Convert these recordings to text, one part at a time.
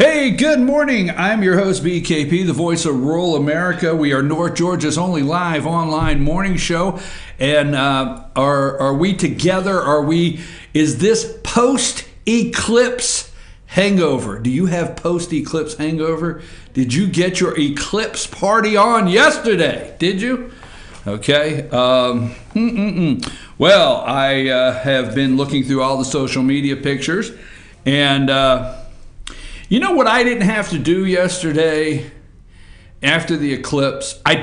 Hey, good morning. I'm your host, BKP, the voice of rural America. We are North Georgia's only live online morning show. And are we together? Is this post-eclipse hangover? Do you have post-eclipse hangover? Did you get your eclipse party on yesterday? Did you? Okay. Well, I have been looking through all the social media pictures, and you know what I didn't have to do yesterday after the eclipse? I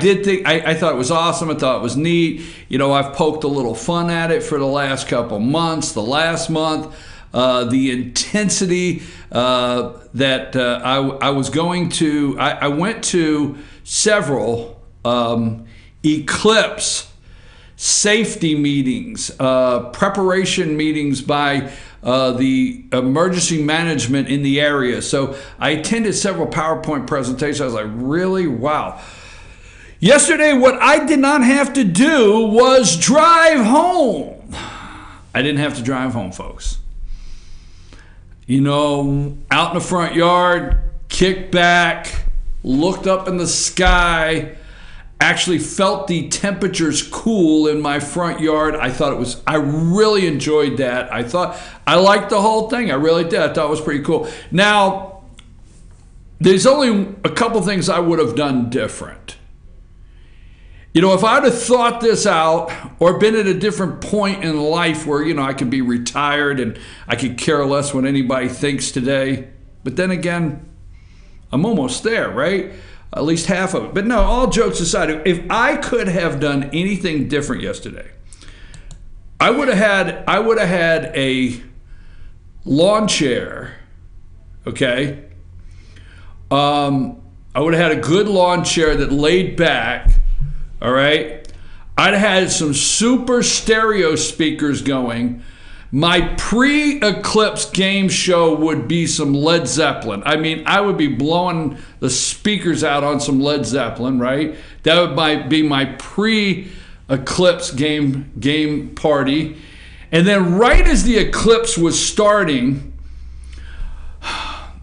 thought it was awesome. I thought it was neat. You know, I've poked a little fun at it for the last couple months. The last month, the intensity that I was going to, I went to several eclipse safety meetings, preparation meetings by the emergency management in the area. So I attended several PowerPoint presentations. I was like, really? Wow. Yesterday, what I did not have to do was drive home. I didn't have to drive home, folks. You know, out in the front yard, kicked back, looked up in the sky, actually felt the temperatures cool in my front yard. I really enjoyed that. I liked the whole thing. I really did. I thought it was pretty cool. Now, there's only a couple things I would have done different. You know, if I'd have thought this out or been at a different point in life where, you know, I could be retired and I could care less what anybody thinks today. But then again, I'm almost there, right? At least half of it. But no, all jokes aside, if I could have done anything different yesterday, I would have had a lawn chair, okay? I would have had a good lawn chair that laid back, all right? I'd have had some super stereo speakers going. My pre-eclipse game show would be some Led Zeppelin. I mean, I would be blowing the speakers out on some Led Zeppelin, right? That would be my pre-eclipse game party. And then right as the eclipse was starting,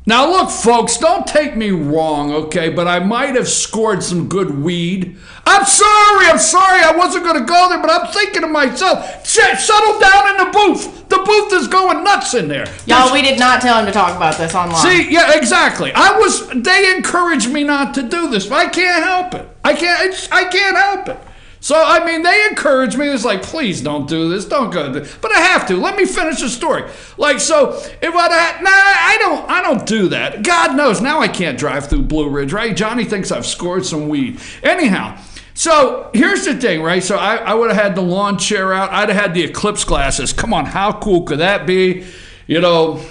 now look, folks, don't take me wrong, okay, but I might have scored some good weed. I'm sorry, I wasn't going to go there, but I'm thinking to myself, settle down in the booth. The booth is going nuts in there. Y'all, we did not tell him to talk about this online. See, yeah, exactly. They encouraged me not to do this, but I can't help it. I can't help it. So, I mean, they encouraged me. It's like, please don't do this. Don't go do this. But I have to. Let me finish the story. Like, so, if I don't do that. God knows, now I can't drive through Blue Ridge, right? Johnny thinks I've scored some weed. Anyhow, so here's the thing, right? So I would have had the lawn chair out. I'd have had the eclipse glasses. Come on, how cool could that be? You know,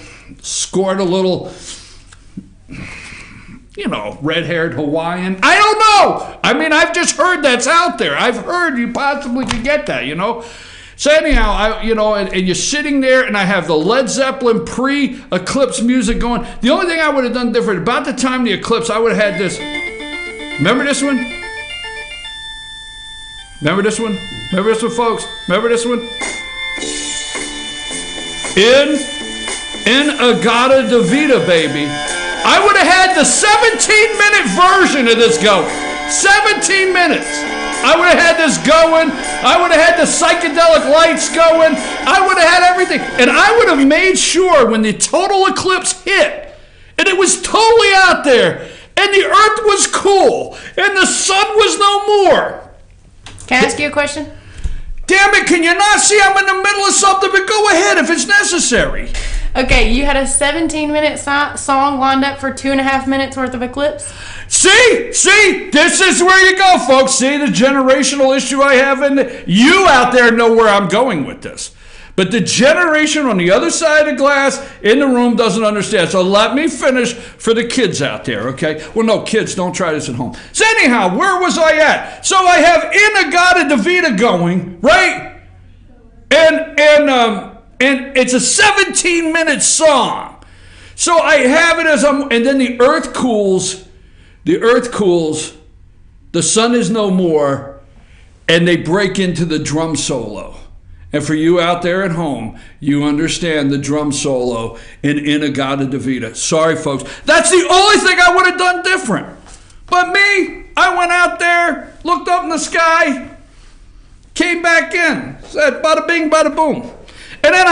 scored a little, you know, red-haired Hawaiian. I don't know. I mean, I've just heard that's out there. I've heard you possibly could get that, you know. So anyhow, and you're sitting there, and I have the Led Zeppelin pre-eclipse music going. The only thing I would have done different, about the time of the eclipse, I would have had this. Remember this one? Remember this one? Remember this one, folks? Remember this one? In Agata Davida, baby. I would have had the 17-minute version of this going. 17 minutes. I would have had this going. I would have had the psychedelic lights going. I would have had everything. And I would have made sure when the total eclipse hit, and it was totally out there, and the earth was cool, and the sun was no more. Can I ask you a question? Damn it, can you not see I'm in the middle of something? But go ahead if it's necessary. Okay, you had a 17-minute song lined up for 2.5 minutes worth of eclipse? See, this is where you go, folks. See the generational issue I have you out there know where I'm going with this. But the generation on the other side of the glass in the room doesn't understand. So let me finish for the kids out there, okay? Well, no, kids, don't try this at home. So anyhow, where was I at? So I have In Agata Davida going, right? And it's a 17-minute song. So I have it and then the earth cools, the sun is no more, and they break into the drum solo. And for you out there at home, you understand the drum solo in Inagata Davida. Sorry, folks. That's the only thing I would have done different. But me, I went out there, looked up in the sky, came back in, said bada bing, bada boom. And then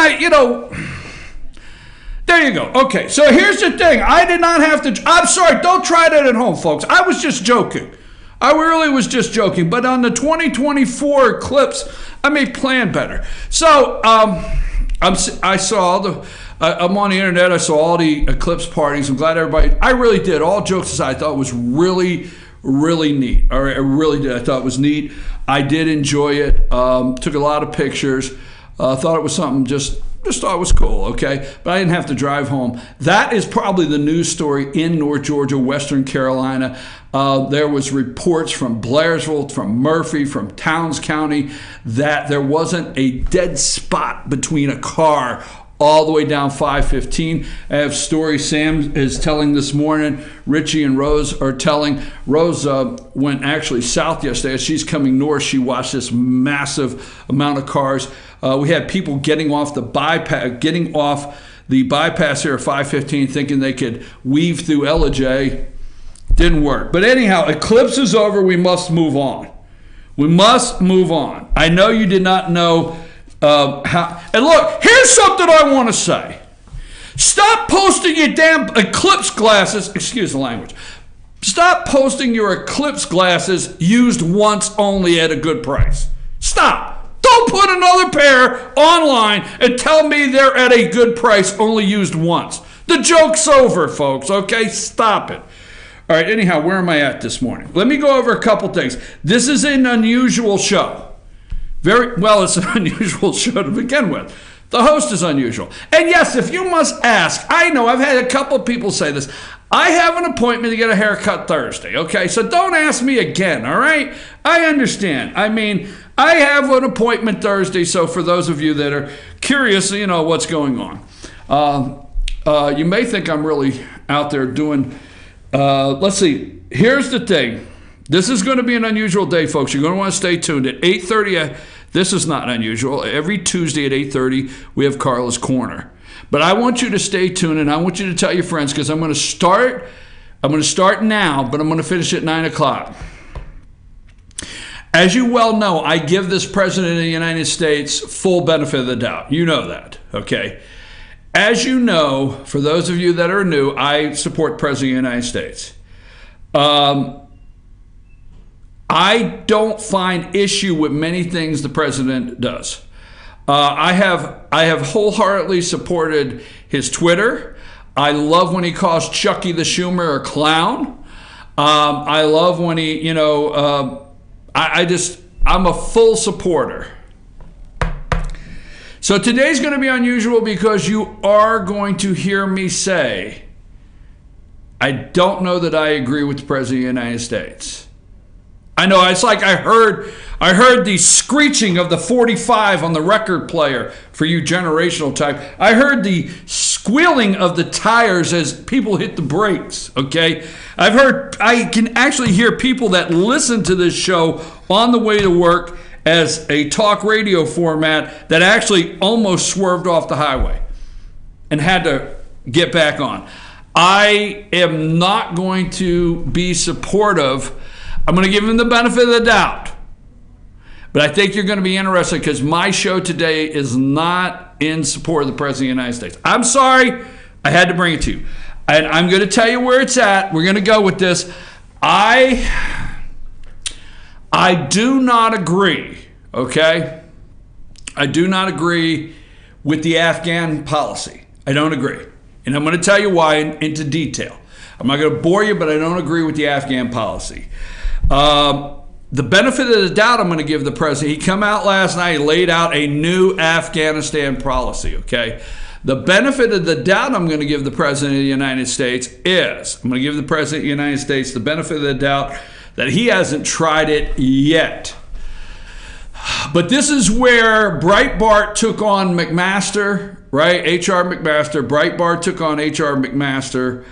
there you go. Okay, so here's the thing. I did not have to, I'm sorry, don't try that at home, folks. I was just joking. I really was just joking. But on the 2024 eclipse, I may plan better. So I saw I'm on the internet. I saw all the eclipse parties. I'm glad everybody, I really did. All jokes aside, I thought it was really, really neat. All right, I really did. I thought it was neat. I did enjoy it. Took a lot of pictures. Thought it was something just thought it was cool, okay? But I didn't have to drive home. That is probably the news story in North Georgia, Western Carolina. There was reports from Blairsville, from Murphy, from Towns County that there wasn't a dead spot between a car all the way down 515. I have stories Sam is telling this morning. Richie and Rose are telling. Rose went actually south yesterday. As she's coming north, she watched this massive amount of cars. We had people getting off the bypass here at 515 thinking they could weave through LJ. Didn't work. But anyhow, eclipse is over. We must move on. We must move on. I know you did not know how. And look, here's something I want to say. Stop posting your damn eclipse glasses. Excuse the language. Stop posting your eclipse glasses used once only at a good price. Stop. Don't put another pair online and tell me they're at a good price, only used once. The joke's over, folks, okay? Stop it. All right, anyhow, where am I at this morning? Let me go over a couple things. This is an unusual show. It's an unusual show to begin with. The host is unusual. And yes, if you must ask, I know I've had a couple of people say this. I have an appointment to get a haircut Thursday, okay? So don't ask me again, all right? I understand. I mean, I have an appointment Thursday, so for those of you that are curious, what's going on. You may think I'm really out there doing, let's see. Here's the thing. This is going to be an unusual day, folks. You're going to want to stay tuned. At 8:30, this is not unusual. Every Tuesday at 8:30, we have Carla's Corner. But I want you to stay tuned, and I want you to tell your friends, because I'm going to start now, but I'm going to finish at 9 o'clock. As you well know, I give this President of the United States full benefit of the doubt. You know that, okay? As you know, for those of you that are new, I support the President of the United States. I don't find issue with many things the President does. I have wholeheartedly supported his Twitter. I love when he calls Chucky the Schumer a clown. I love when he, I'm a full supporter. So today's going to be unusual because you are going to hear me say, I don't know that I agree with the President of the United States. I know, it's like I heard the screeching of the 45 on the record player for you generational type. I heard the squealing of the tires as people hit the brakes, okay? I can actually hear people that listen to this show on the way to work as a talk radio format that actually almost swerved off the highway and had to get back on. I am not going to be supportive. I'm going to give him the benefit of the doubt. But I think you're going to be interested because my show today is not in support of the President of the United States. I'm sorry. I had to bring it to you. And I'm going to tell you where it's at. We're going to go with this. I do not agree, okay? I do not agree with the Afghan policy. I don't agree. And I'm going to tell you why into detail. I'm not going to bore you, but I don't agree with the Afghan policy. The benefit of the doubt I'm going to give the president, he come out last night, he laid out a new Afghanistan policy, okay? The benefit of the doubt I'm going to give the president of the United States is, I'm going to give the president of the United States the benefit of the doubt that he hasn't tried it yet. But this is where Breitbart took on McMaster, right? H.R. McMaster. Breitbart took on H.R. McMaster.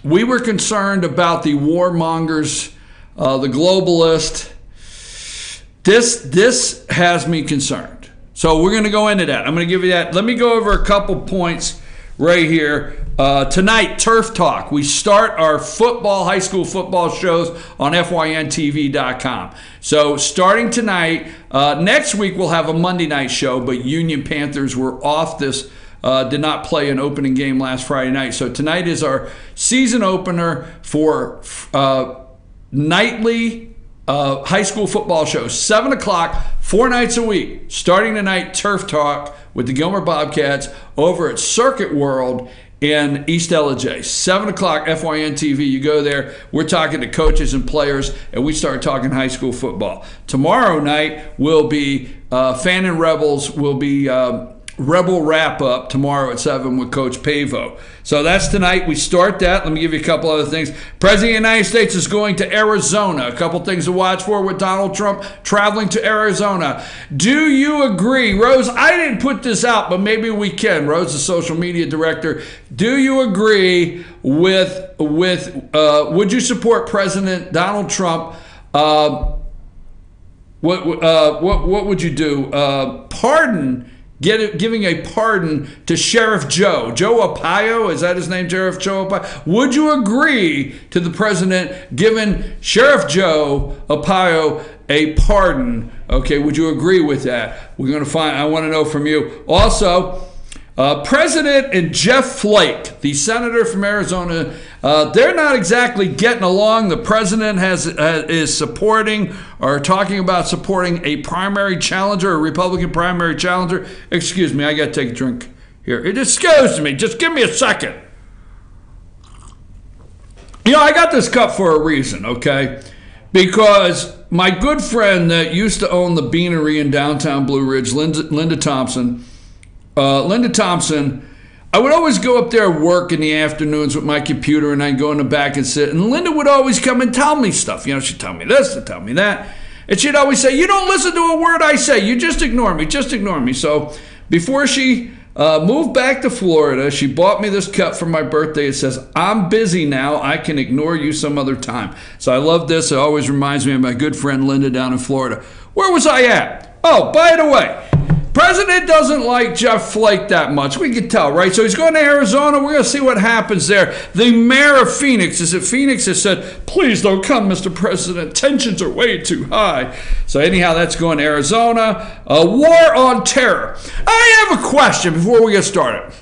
We were concerned about the warmongers, the globalists, This has me concerned. So we're going to go into that. I'm going to give you that. Let me go over a couple points right here. Tonight, Turf Talk. We start our high school football shows on fyntv.com. So starting tonight, next week we'll have a Monday night show, but Union Panthers were off did not play an opening game last Friday night. So tonight is our season opener for nightly high school football shows. 7 o'clock, 4 nights a week. Starting tonight, Turf Talk with the Gilmer Bobcats over at Circuit World in East LJ. 7 o'clock, FYN TV. You go there. We're talking to coaches and players, and we start talking high school football. Tomorrow night will be Fannin Rebels will be Rebel wrap-up tomorrow at 7 with Coach Pavo. So that's tonight. We start that. Let me give you a couple other things. President of the United States is going to Arizona. A couple things to watch for with Donald Trump traveling to Arizona. Do you agree? Rose, I didn't put this out, but maybe we can. Rose, the social media director. Do you agree with would you support President Donald Trump? What would you do? Giving a pardon to Sheriff Joe Arpaio, is that his name, Sheriff Joe Arpaio? Would you agree to the president giving Sheriff Joe Arpaio a pardon? Okay, would you agree with that? I want to know from you. Also, President and Jeff Flake, the senator from Arizona, they're not exactly getting along. The president is supporting or talking about supporting a primary challenger, a Republican primary challenger. Excuse me, I got to take a drink here. Excuse me, just give me a second. I got this cup for a reason, okay? Because my good friend that used to own the Beanery in downtown Blue Ridge, Linda Thompson, I would always go up there and work in the afternoons with my computer, and I'd go in the back and sit. And Linda would always come and tell me stuff. She'd tell me this and tell me that. And she'd always say, you don't listen to a word I say. You just ignore me. Just ignore me. So before she moved back to Florida, she bought me this cup for my birthday. It says, I'm busy now. I can ignore you some other time. So I love this. It always reminds me of my good friend Linda down in Florida. Where was I at? Oh, by the way, President doesn't like Jeff Flake that much. We can tell, right? So he's going to Arizona. We're going to see what happens there. The mayor of Phoenix has said, please don't come, Mr. President. Tensions are way too high. So anyhow, that's going to Arizona. A war on terror. I have a question before we get started.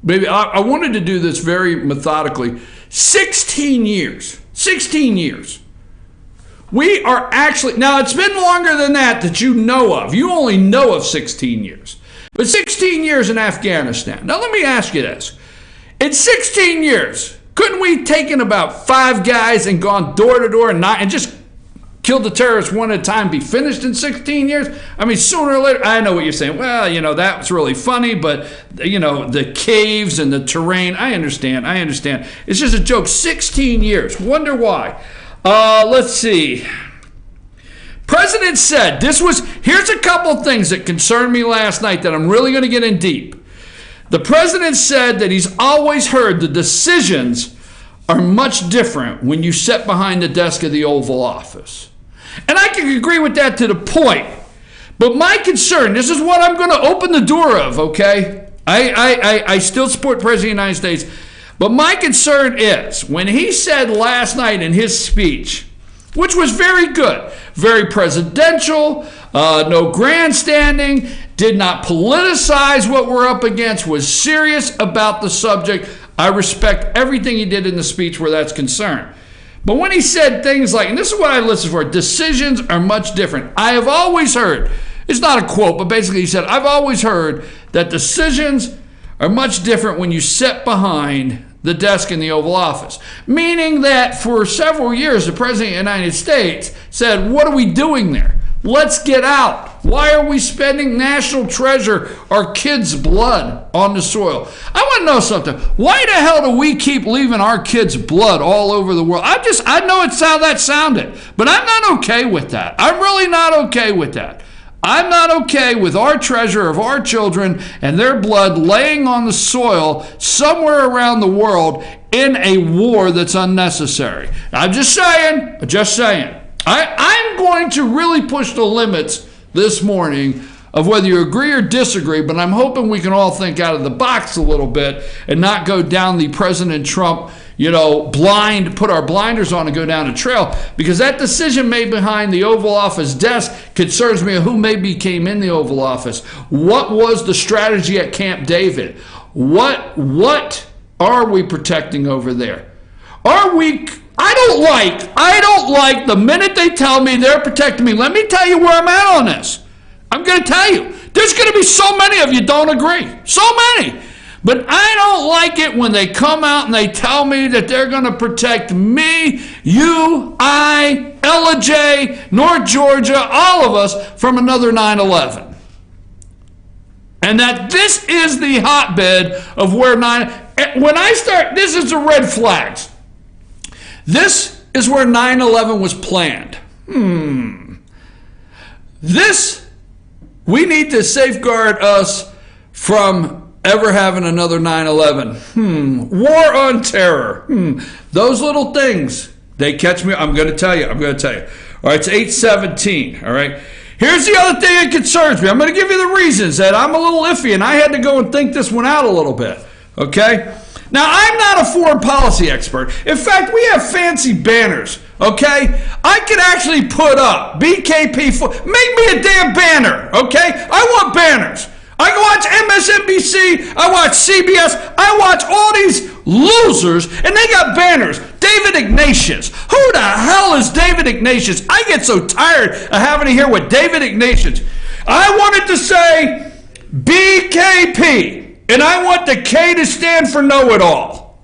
Maybe I wanted to do this very methodically. 16 years. 16 years. We are actually, now it's been longer than that you know of. You only know of 16 years. But 16 years in Afghanistan. Now let me ask you this. In 16 years, couldn't we taken about 5 guys and gone door to door and just killed the terrorists one at a time, be finished in 16 years? I mean, sooner or later, I know what you're saying. Well, that's really funny, but, the caves and the terrain, I understand. It's just a joke. 16 years. Wonder why. Let's see. President said, here's a couple things that concerned me last night that I'm really going to get in deep. The president said that he's always heard the decisions are much different when you sit behind the desk of the Oval Office. And I can agree with that to the point. But my concern, this is what I'm going to open the door of, okay? I still support President of the United States. But my concern is, when he said last night in his speech, which was very good, very presidential, no grandstanding, did not politicize what we're up against, was serious about the subject. I respect everything he did in the speech where that's concerned. But when he said things like, and this is what I listen for, decisions are much different. I have always heard, it's not a quote, but basically he said, I've always heard that decisions are much different when you sit behind the desk in the Oval Office. Meaning that for several years, the President of the United States said, what are we doing there? Let's get out. Why are we spending national treasure, our kids' blood, on the soil? I want to know something. Why the hell do we keep leaving our kids' blood all over the world? I know it's how that sounded, but I'm not okay with that. I'm really not okay with that. I'm not okay with our treasure of our children and their blood laying on the soil somewhere around the world in a war that's unnecessary. I'm just saying. I'm going to really push the limits this morning of whether you agree or disagree, but I'm hoping we can all think out of the box a little bit and not go down the President Trump, put our blinders on and go down a trail, because that decision made behind the Oval Office desk concerns me of who maybe came in the Oval Office. What was the strategy at Camp David? What are we protecting over there? I don't like the minute they tell me they're protecting me. Let me tell you where I'm at on this. I'm going to tell you. There's going to be so many of you don't agree. So many. But I don't like it when they come out and they tell me that they're going to protect me, you, I, Ella J, North Georgia, all of us from another 9/11. And that this is the hotbed of where this is the red flags. This is where 9/11 was planned. We need to safeguard us from ever having another 9/11. War on terror. Those little things, they catch me. I'm going to tell you. All right, it's 8:17. All right. Here's the other thing that concerns me. I'm going to give you the reasons that I'm a little iffy, and I had to go and think this one out a little bit. Okay. Now, I'm not a foreign policy expert. In fact, we have fancy banners, okay? I could actually put up BKP, make me a damn banner, okay? I want banners. I can watch MSNBC, I watch CBS, I watch all these losers, and they got banners. David Ignatius. Who the hell is David Ignatius? I get so tired of having to hear what David Ignatius. I wanted to say BKP. And I want the K to stand for know-it-all.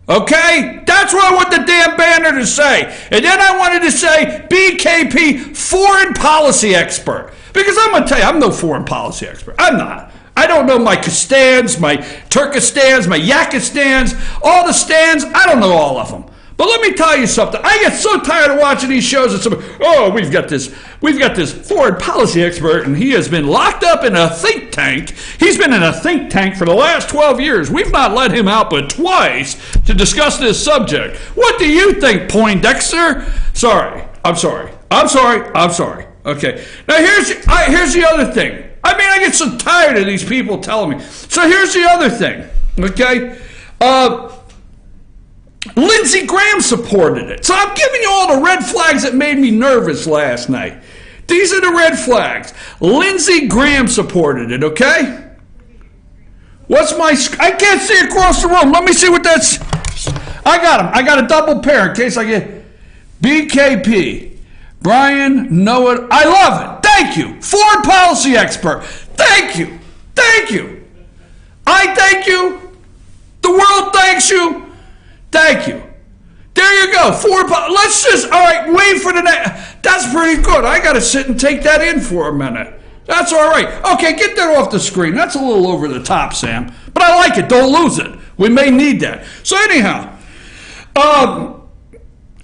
Okay? That's what I want the damn banner to say. And then I wanted to say BKP, foreign policy expert. Because I'm going to tell you, I'm no foreign policy expert. I'm not. I don't know my Kastans, my Turkestans, my Yakistans, all the stands. I don't know all of them. But let me tell you something. I get so tired of watching these shows and somebody, we've got this foreign policy expert, and he has been locked up in a think tank. He's been in a think tank for the last 12 years. We've not let him out but twice to discuss this subject. What do you think, Poindexter? I'm sorry. Okay. Now here's the other thing. I mean, I get so tired of these people telling me. So here's the other thing. Okay. Lindsey Graham supported it. So I'm giving you all the red flags that made me nervous last night. These are the red flags. Lindsey Graham supported it, okay? I can't see across the room. Let me see what that's. I got them. I got a double pair in case I get BKP. Brian, Noah. I love it. Thank you. Foreign policy expert. Thank you. I thank you. The world thanks you. Thank you. There you go. Let's just, all right, wait for the next. That's pretty good. I got to sit and take that in for a minute. That's all right. Okay, get that off the screen. That's a little over the top, Sam. But I like it. Don't lose it. We may need that. So anyhow,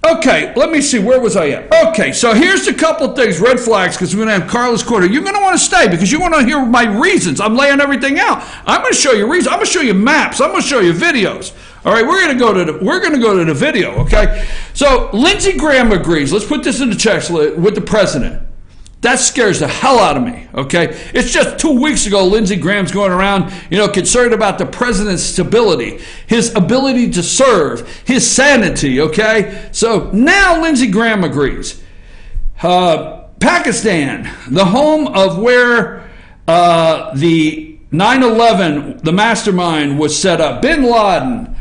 okay, let me see. Where was I at? Okay, so here's a couple things, red flags, because we're going to have Carlos Corder. You're going to want to stay because you want to hear my reasons. I'm laying everything out. I'm going to show you reasons. I'm going to show you maps. I'm going to show you videos. All right, we're going to go to the video, okay? So Lindsey Graham agrees. Let's put this in the checks with the president. That scares the hell out of me, okay? It's just 2 weeks ago, Lindsey Graham's going around, concerned about the president's stability, his ability to serve, his sanity, okay? So now Lindsey Graham agrees. Pakistan, the home of where the 9/11, the mastermind was set up, bin Laden,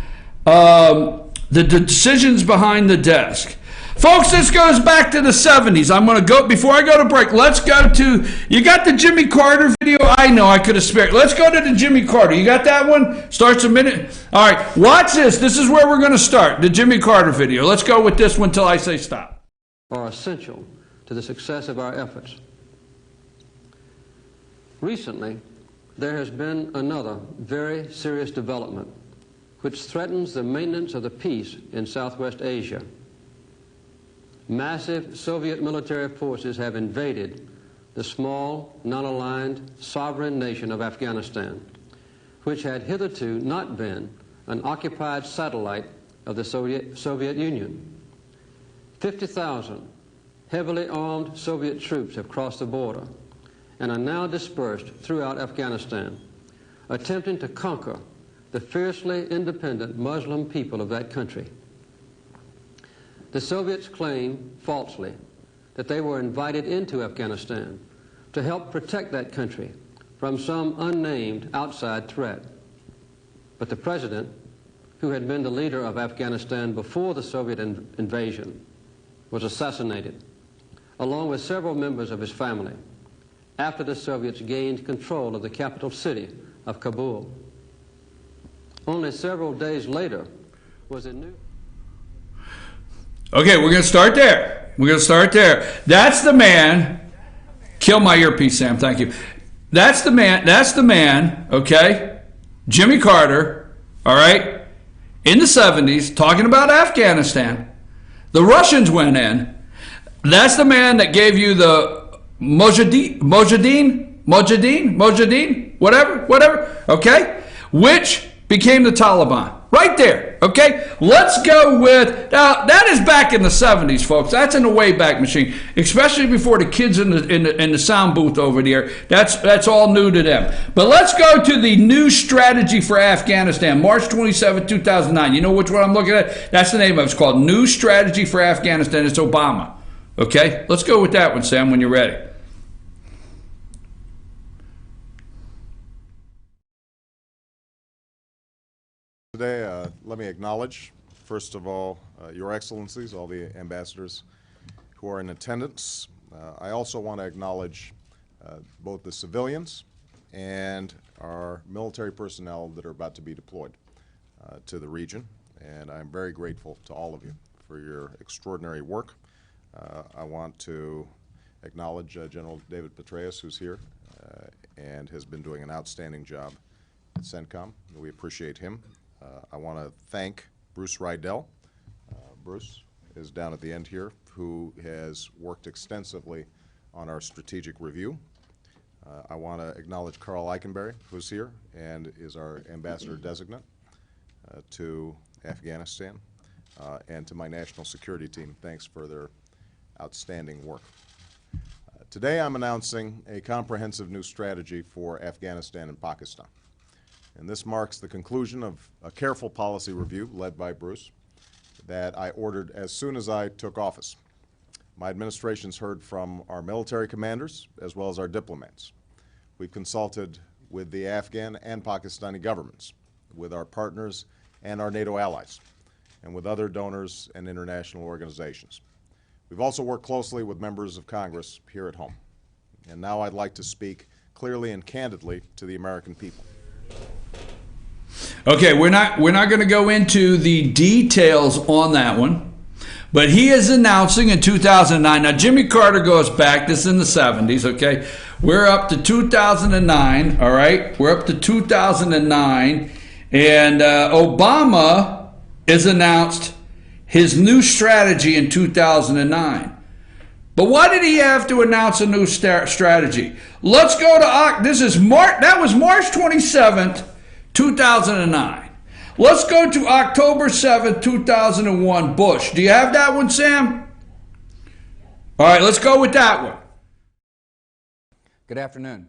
the decisions behind the desk. Folks, this goes back to the 70s. I'm going to go, before I go to break, let's go to, you got the Jimmy Carter video? I know, I could have spared. Let's go to the Jimmy Carter. You got that one? Starts a minute. All right, watch this. This is where we're going to start, the Jimmy Carter video. Let's go with this one till I say stop. Are essential to the success of our efforts. Recently, there has been another very serious development which threatens the maintenance of the peace in Southwest Asia. Massive Soviet military forces have invaded the small, non-aligned, sovereign nation of Afghanistan, which had hitherto not been an occupied satellite of the Soviet Union. 50,000 heavily armed Soviet troops have crossed the border and are now dispersed throughout Afghanistan, attempting to conquer the fiercely independent Muslim people of that country. The Soviets claim, falsely, that they were invited into Afghanistan to help protect that country from some unnamed outside threat. But the president, who had been the leader of Afghanistan before the Soviet invasion, was assassinated, along with several members of his family, after the Soviets gained control of the capital city of Kabul. Only several days later was a new... Okay, we're going to start there. We're going to start there. That's the man. Kill my earpiece, Sam. Thank you. That's the man, okay? Jimmy Carter, all right? In the 70s, talking about Afghanistan. The Russians went in. That's the man that gave you the Mujahidin, whatever, okay? Which became the Taliban. Right there, okay? Let's go with, now that is back in the 70s, folks. That's in the Wayback Machine, especially before the kids in the sound booth over there. That's all new to them. But let's go to the new strategy for Afghanistan, March 27, 2009. You know which one I'm looking at? That's the name of it. It's called New Strategy for Afghanistan. It's Obama, okay? Let's go with that one, Sam, when you're ready. Today, let me acknowledge, first of all, Your Excellencies, all the ambassadors who are in attendance. I also want to acknowledge both the civilians and our military personnel that are about to be deployed to the region, and I'm very grateful to all of you for your extraordinary work. I want to acknowledge General David Petraeus, who's here and has been doing an outstanding job at CENTCOM. We appreciate him. I want to thank Bruce Rydell. Bruce is down at the end here, who has worked extensively on our strategic review. I want to acknowledge Carl Eichenberry, who's here and is our ambassador designate to Afghanistan, and to my national security team. Thanks for their outstanding work. Today I'm announcing a comprehensive new strategy for Afghanistan and Pakistan. And this marks the conclusion of a careful policy review led by Bruce that I ordered as soon as I took office. My administration's heard from our military commanders as well as our diplomats. We've consulted with the Afghan and Pakistani governments, with our partners and our NATO allies, and with other donors and international organizations. We've also worked closely with members of Congress here at home. And now I'd like to speak clearly and candidly to the American people. Okay, we're not going to go into the details on that one, but he is announcing in 2009. Now, Jimmy Carter goes back. This is in the 70s, okay? We're up to 2009, all right? We're up to 2009, and Obama has announced his new strategy in 2009. But why did he have to announce a new strategy? Let's go to, this is March, that was March 27th, 2009. Let's go to October 7th, 2001, Bush. Do you have that one, Sam? All right, let's go with that one. Good afternoon.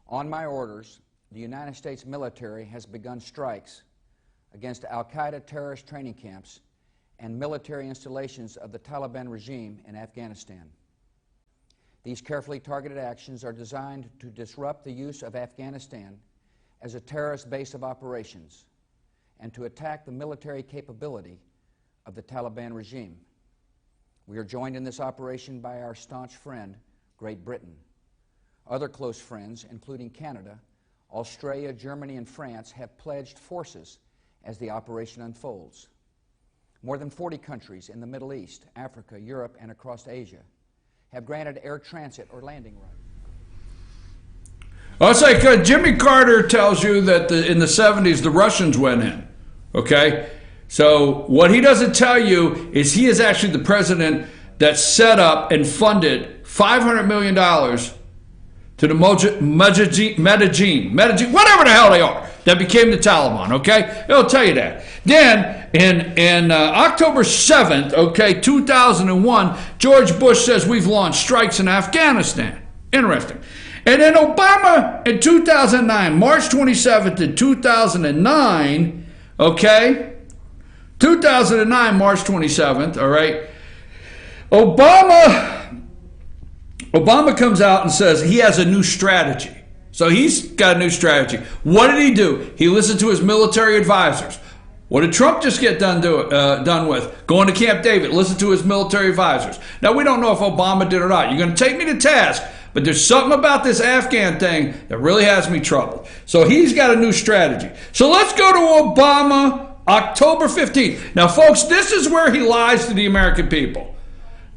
On my orders, the United States military has begun strikes against al-Qaeda terrorist training camps and military installations of the Taliban regime in Afghanistan. These carefully targeted actions are designed to disrupt the use of Afghanistan as a terrorist base of operations and to attack the military capability of the Taliban regime. We are joined in this operation by our staunch friend, Great Britain. Other close friends, including Canada, Australia, Germany, and France, have pledged forces as the operation unfolds. More than 40 countries in the Middle East, Africa, Europe, and across Asia have granted air transit or landing rights. I'll say, Jimmy Carter tells you that in the 70s the Russians went in, okay? So what he doesn't tell you is he is actually the president that set up and funded $500 million to the Mujahidin, whatever the hell they are, that became the Taliban, okay? It'll tell you that. Then, in October 7th, okay, 2001, George Bush says we've launched strikes in Afghanistan. Interesting. And then Obama in 2009, March 27th in 2009, okay? 2009, March 27th, all right? Obama comes out and says he has a new strategy. So he's got a new strategy. What did he do? He listened to his military advisors. What did Trump just get done with? Going to Camp David, listen to his military advisors. Now, we don't know if Obama did or not. You're going to take me to task, but there's something about this Afghan thing that really has me troubled. So he's got a new strategy. So let's go to Obama, October 15th. Now, folks, this is where he lies to the American people.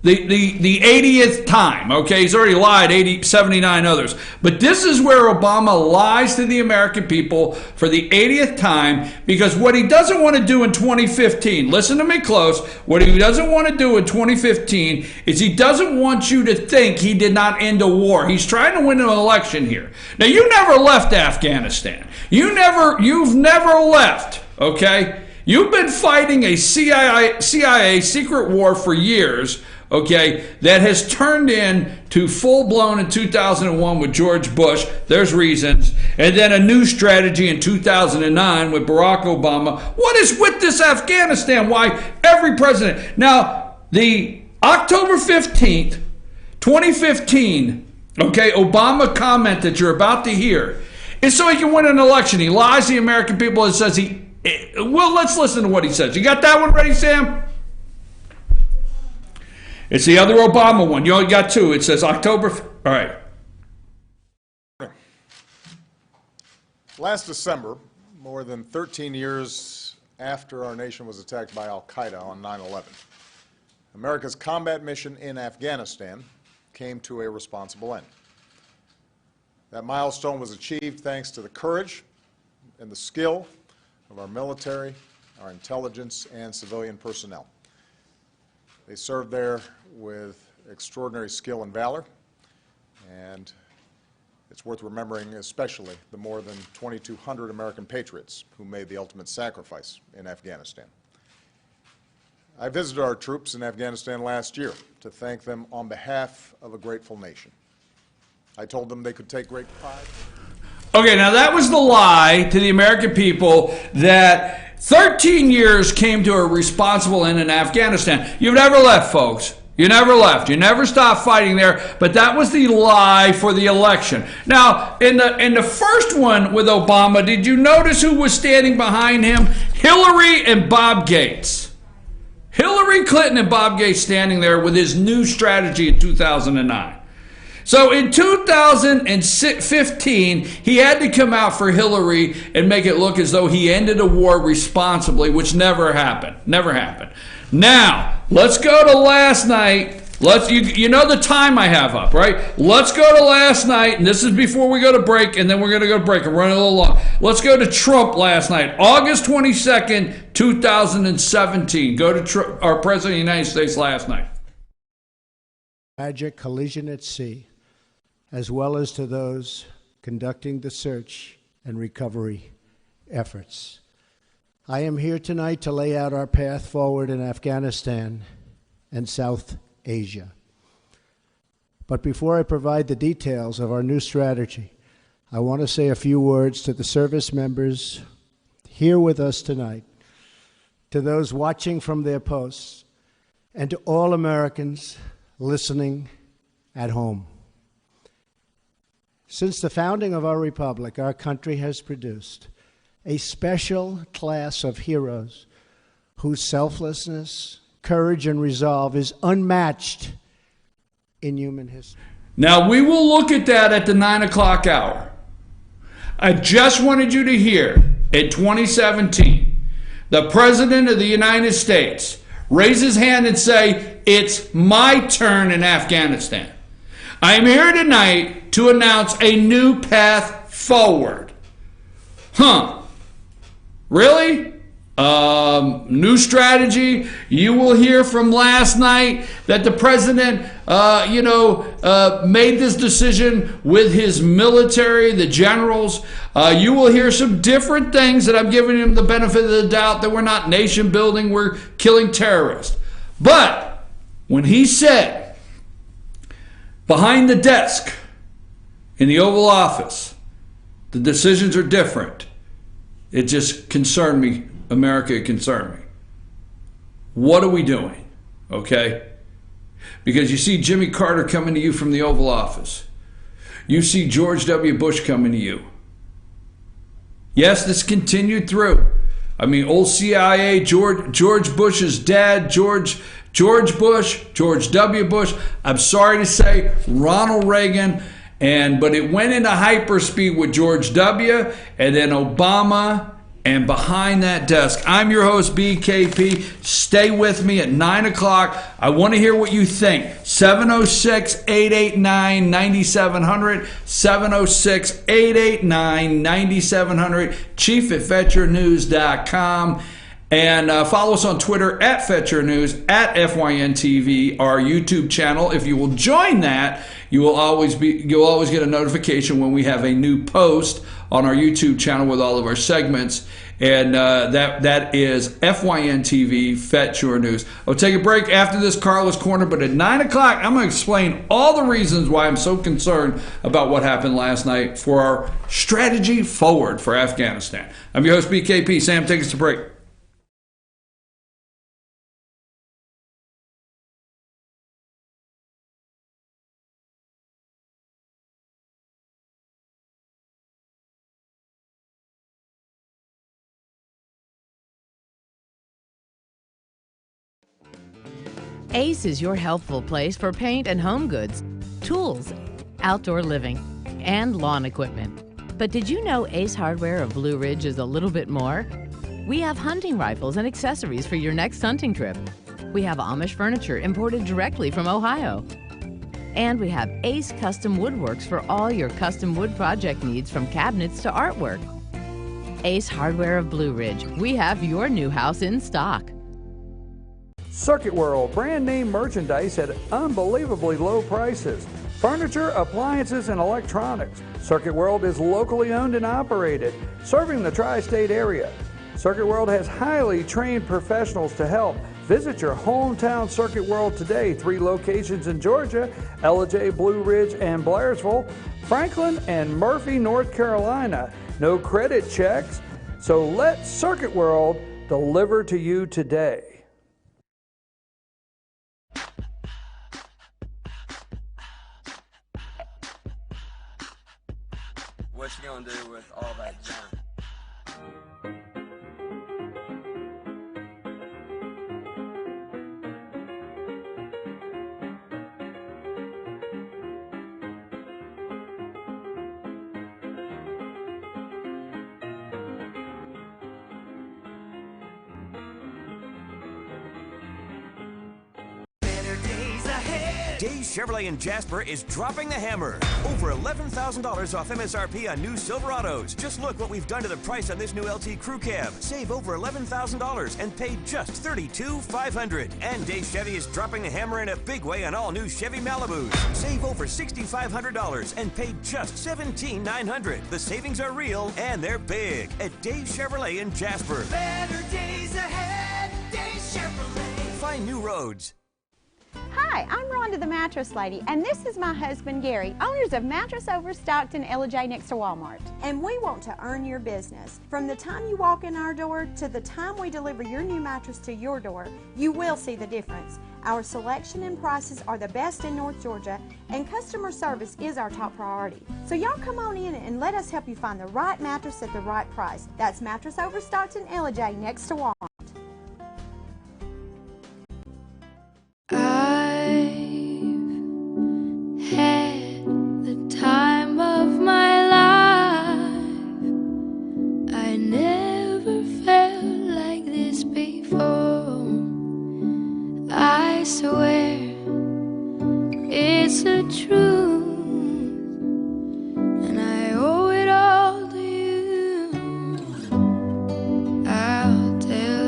The 80th time, okay? He's already lied 79 others. But this is where Obama lies to the American people for the 80th time, because what he doesn't want to do in 2015, listen to me close, what he doesn't want to do in 2015 is he doesn't want you to think he did not end a war. He's trying to win an election here. Now, you never left Afghanistan. You've never left, okay? You've been fighting a CIA secret war for years, okay, that has turned into full-blown in 2001 with George Bush. There's reasons. And then a new strategy in 2009 with Barack Obama. What is with this Afghanistan? Why every president? Now, the October 15th, 2015, okay, Obama comment that you're about to hear is so he can win an election. He lies to the American people and says well, let's listen to what he says. You got that one ready, Sam? It's the other Obama one. You only got two. It says October. All right. Last December, more than 13 years after our nation was attacked by al-Qaeda on 9/11, America's combat mission in Afghanistan came to a responsible end. That milestone was achieved thanks to the courage and the skill of our military, our intelligence, and civilian personnel. They served there with extraordinary skill and valor, and it's worth remembering especially the more than 2,200 American patriots who made the ultimate sacrifice in Afghanistan. I visited our troops in Afghanistan last year to thank them on behalf of a grateful nation. I told them they could take great pride. Okay, now that was the lie to the American people that 13 years came to a responsible end in Afghanistan. You've never left, folks. You never left. You never stopped fighting there, but that was the lie for the election. Now, in the first one with Obama, did you notice who was standing behind him? Hillary and Bob Gates. Hillary Clinton and Bob Gates standing there with his new strategy in 2009. So in 2015, he had to come out for Hillary and make it look as though he ended a war responsibly, which never happened. Never happened. Now, let's go to last night. You know the time I have up, right? Let's go to last night, and this is before we go to break, and then we're going to go to break. I'm running a little long. Let's go to Trump last night, August 22nd, 2017. Go to Trump, our President of the United States last night. Tragic collision at sea, as well as to those conducting the search and recovery efforts. I am here tonight to lay out our path forward in Afghanistan and South Asia. But before I provide the details of our new strategy, I want to say a few words to the service members here with us tonight, to those watching from their posts, and to all Americans listening at home. Since the founding of our republic, our country has produced a special class of heroes whose selflessness, courage, and resolve is unmatched in human history. Now, we will look at that at the 9 o'clock hour. I just wanted you to hear, in 2017, the President of the United States raise his hand and say, "It's my turn in Afghanistan." I am here tonight to announce a new path forward. Really? New strategy. You will hear from last night that the president, made this decision with his military, the generals. You will hear some different things that I'm giving him the benefit of the doubt, that we're not nation building, we're killing terrorists. But when he said behind the desk in the Oval Office, the decisions are different, it just concerned me. America, it concerned me. What are we doing? Okay? Because you see Jimmy Carter coming to you from the Oval Office. You see George W. Bush coming to you. Yes, this continued through. I mean, old CIA, George Bush's dad, George Bush, George W. Bush. I'm sorry to say, Ronald Reagan. But it went into hyperspeed with George W. and then Obama. And behind that desk, I'm your host, BKP. Stay with me at 9 o'clock. I want to hear what you think. 706-889-9700. 706-889-9700. chief@fetchernews.com. And follow us on Twitter at Fetcher News, at FYNTV, our YouTube channel. If you will join that, you'll always get a notification when we have a new post on our YouTube channel with all of our segments. And that is FYNTV, Fetcher News. I'll take a break after this Carla's Corner, but at 9 o'clock, I'm going to explain all the reasons why I'm so concerned about what happened last night for our strategy forward for Afghanistan. I'm your host, BKP. Sam, take us to break. Ace is your healthful place for paint and home goods, tools, outdoor living, and lawn equipment. But did you know Ace Hardware of Blue Ridge is a little bit more? We have hunting rifles and accessories for your next hunting trip. We have Amish furniture imported directly from Ohio. And we have Ace Custom Woodworks for all your custom wood project needs, from cabinets to artwork. Ace Hardware of Blue Ridge. We have your new house in stock. Circuit World, brand name merchandise at unbelievably low prices. Furniture, appliances, and electronics. Circuit World is locally owned and operated, serving the tri-state area. Circuit World has highly trained professionals to help. Visit your hometown Circuit World today. 3 locations in Georgia: Ellijay, Blue Ridge, and Blairsville, Franklin, and Murphy, North Carolina. No credit checks, so let Circuit World deliver to you today. What you gonna do with all that junk? Dave Chevrolet in Jasper is dropping the hammer. Over $11,000 off MSRP on new Silverados. Just look what we've done to the price on this new LT Crew Cab. Save over $11,000 and pay just $32,500. And Dave Chevy is dropping the hammer in a big way on all new Chevy Malibus. Save over $6,500 and pay just $17,900. The savings are real and they're big at Dave Chevrolet in Jasper. Better days ahead, Dave Chevrolet. Find new roads. Hi, I'm Rhonda the Mattress Lady, and this is my husband Gary, owners of Mattress Overstocked in Ellijay next to Walmart. And we want to earn your business. From the time you walk in our door to the time we deliver your new mattress to your door, you will see the difference. Our selection and prices are the best in North Georgia, and customer service is our top priority. So y'all come on in and let us help you find the right mattress at the right price. That's Mattress Overstocked in Ellijay next to Walmart. Had the time of my life. I never felt like this before. I swear it's the truth, and I owe it all to you. I'll tell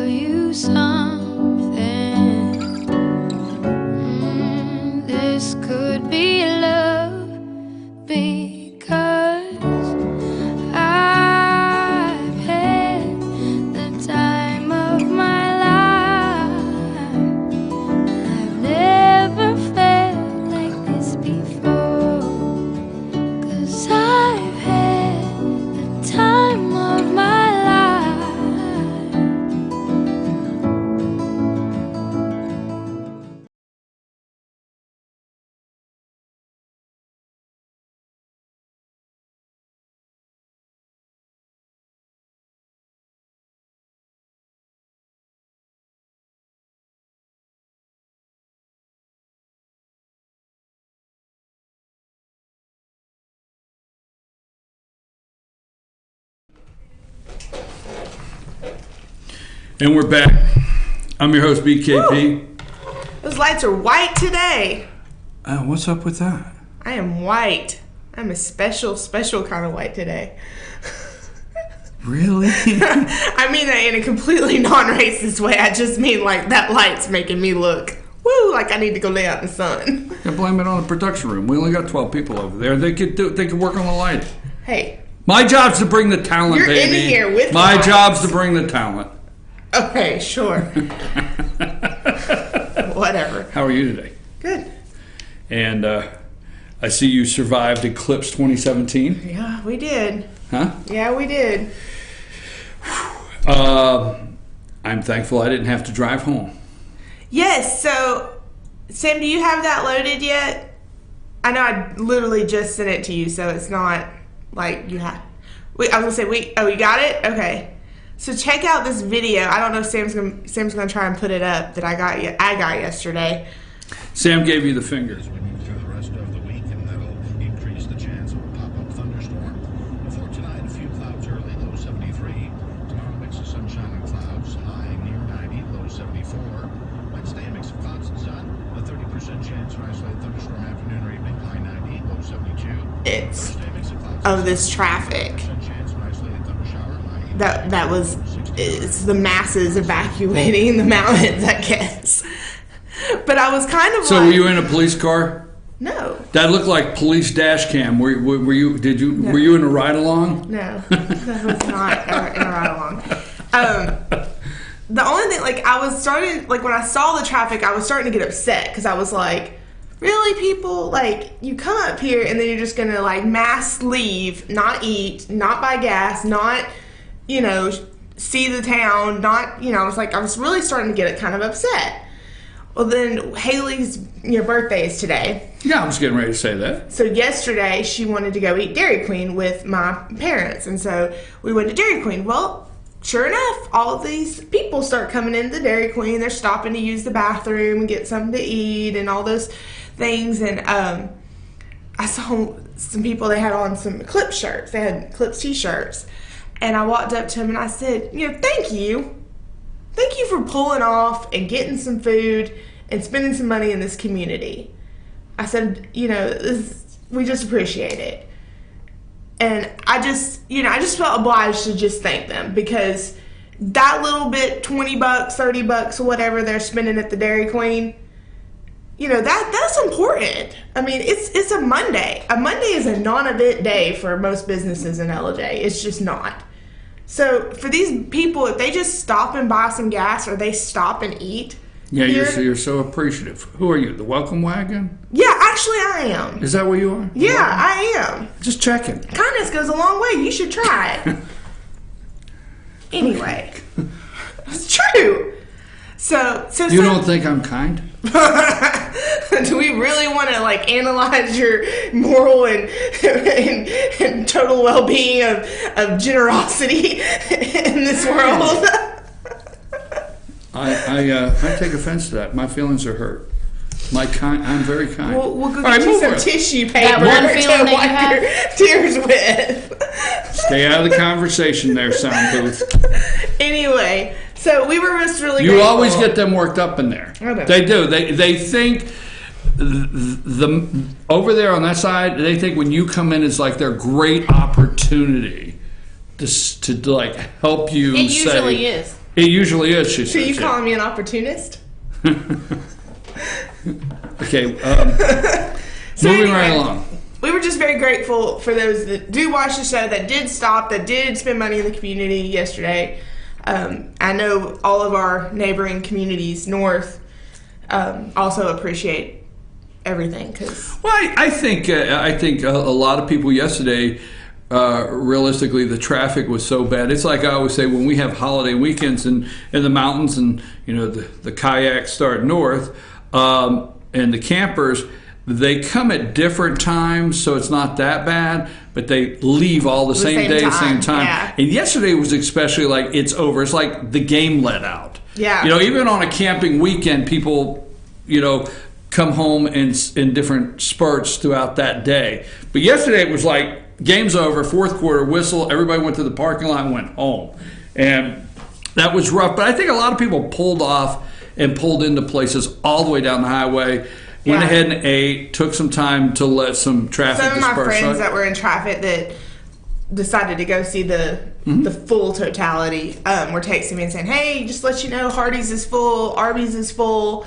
And we're back. I'm your host, BKP. Woo! Those lights are white today. What's up with that? I am white. I'm a special kind of white today. Really? I mean that in a completely non-racist way. I just mean like that light's making me look, woo, like I need to go lay out in the sun. Yeah, blame it on the production room. We only got 12 people over there. They could work on the lighting. Hey. My job's to bring the talent, You're baby. in here with My lights. job's to bring the talent. Okay, sure. Whatever. How are you today? Good. And I see you survived Eclipse 2017. Yeah, we did. Huh? Yeah, we did. I'm thankful I didn't have to drive home. Yes, so, Sam, do you have that loaded yet? I know I literally just sent it to you, so it's not like you have. Wait, I was going to say, you got it? Okay. So check out this video. I don't know if Sam's gonna try and put it up that I got yesterday. Sam gave you the finger. As we move through the rest of the week, and that'll increase the chance of a pop-up thunderstorm. For tonight, a few clouds early, low 73. Tomorrow, mix of sunshine and clouds, high near 90, low 74. Wednesday, a mix of clouds and sun, a 30% chance for isolated thunderstorm afternoon or evening, high 90, low 72. It's of this traffic. It's the masses evacuating the mountains, I guess. But I was kind of So like... were you in a police car? No. That looked like police dash cam. Were you? No. Were you in a ride along? No, that was not in a ride along. The only thing, like, when I saw the traffic, I was starting to get upset because I was like, really, people, like, you come up here and then you're just gonna like mass leave, not eat, not buy gas, not, see the town, not, I was really starting to get kind of upset. Well, then Haley's birthday is today. Yeah, I was getting ready to say that. So yesterday she wanted to go eat Dairy Queen with my parents, and so we went to Dairy Queen. Well, sure enough, all of these people start coming into the Dairy Queen. They're stopping to use the bathroom and get something to eat and all those things. And I saw some people, they had on some Eclipse shirts. They had Eclipse t-shirts. And I walked up to them and I said, thank you. Thank you for pulling off and getting some food and spending some money in this community. I said, we just appreciate it. And I just felt obliged to just thank them, because that little bit, $20, $30, or whatever they're spending at the Dairy Queen, that's important. I mean, it's a Monday. A Monday is a non-event day for most businesses in LJ. It's just not. So for these people, if they just stop and buy some gas, or they stop and eat. Yeah, you're so appreciative. Who are you, the welcome wagon? Yeah, actually I am. Is that what you are? Yeah, I am. Just checking. Kindness goes a long way. You should try it. Anyway, it's true. So you don't think I'm kind? Do we really want to analyze your moral and total well-being of generosity in this world? I take offense to that. My feelings are hurt. I'm very kind. We'll go get you some tissue paper one feeling to wipe your tears with. Stay out of the conversation there, sound booth. Anyway, so we were just really You grateful. always get them worked up in there. They do. They think over there on that side, they think when you come in, it's like their great opportunity to help you. It usually is. It usually is, she says. So you calling me an opportunist? Okay, So moving anyway, right along. We were just very grateful for those that do watch the show, that did stop, that did spend money in the community yesterday. I know all of our neighboring communities north also appreciate everything. Well, I think a lot of people yesterday, realistically, the traffic was so bad. It's like I always say, when we have holiday weekends in the mountains, and the kayaks start north, and the campers, they come at different times, so it's not that bad, but they leave all the same day, same time. Yeah. And yesterday was especially like it's over. It's like the game let out. Yeah. Even on a camping weekend, people, come home in different spurts throughout that day. But yesterday it was like game's over, fourth quarter, whistle, everybody went to the parking lot and went home. And that was rough. But I think a lot of people pulled off and pulled into places all the way down the highway. Went ahead and ate, took some time to let some traffic disperse. Some of my friends that were in traffic that decided to go see the full totality were texting me and saying, hey, just let you know, Hardee's is full, Arby's is full,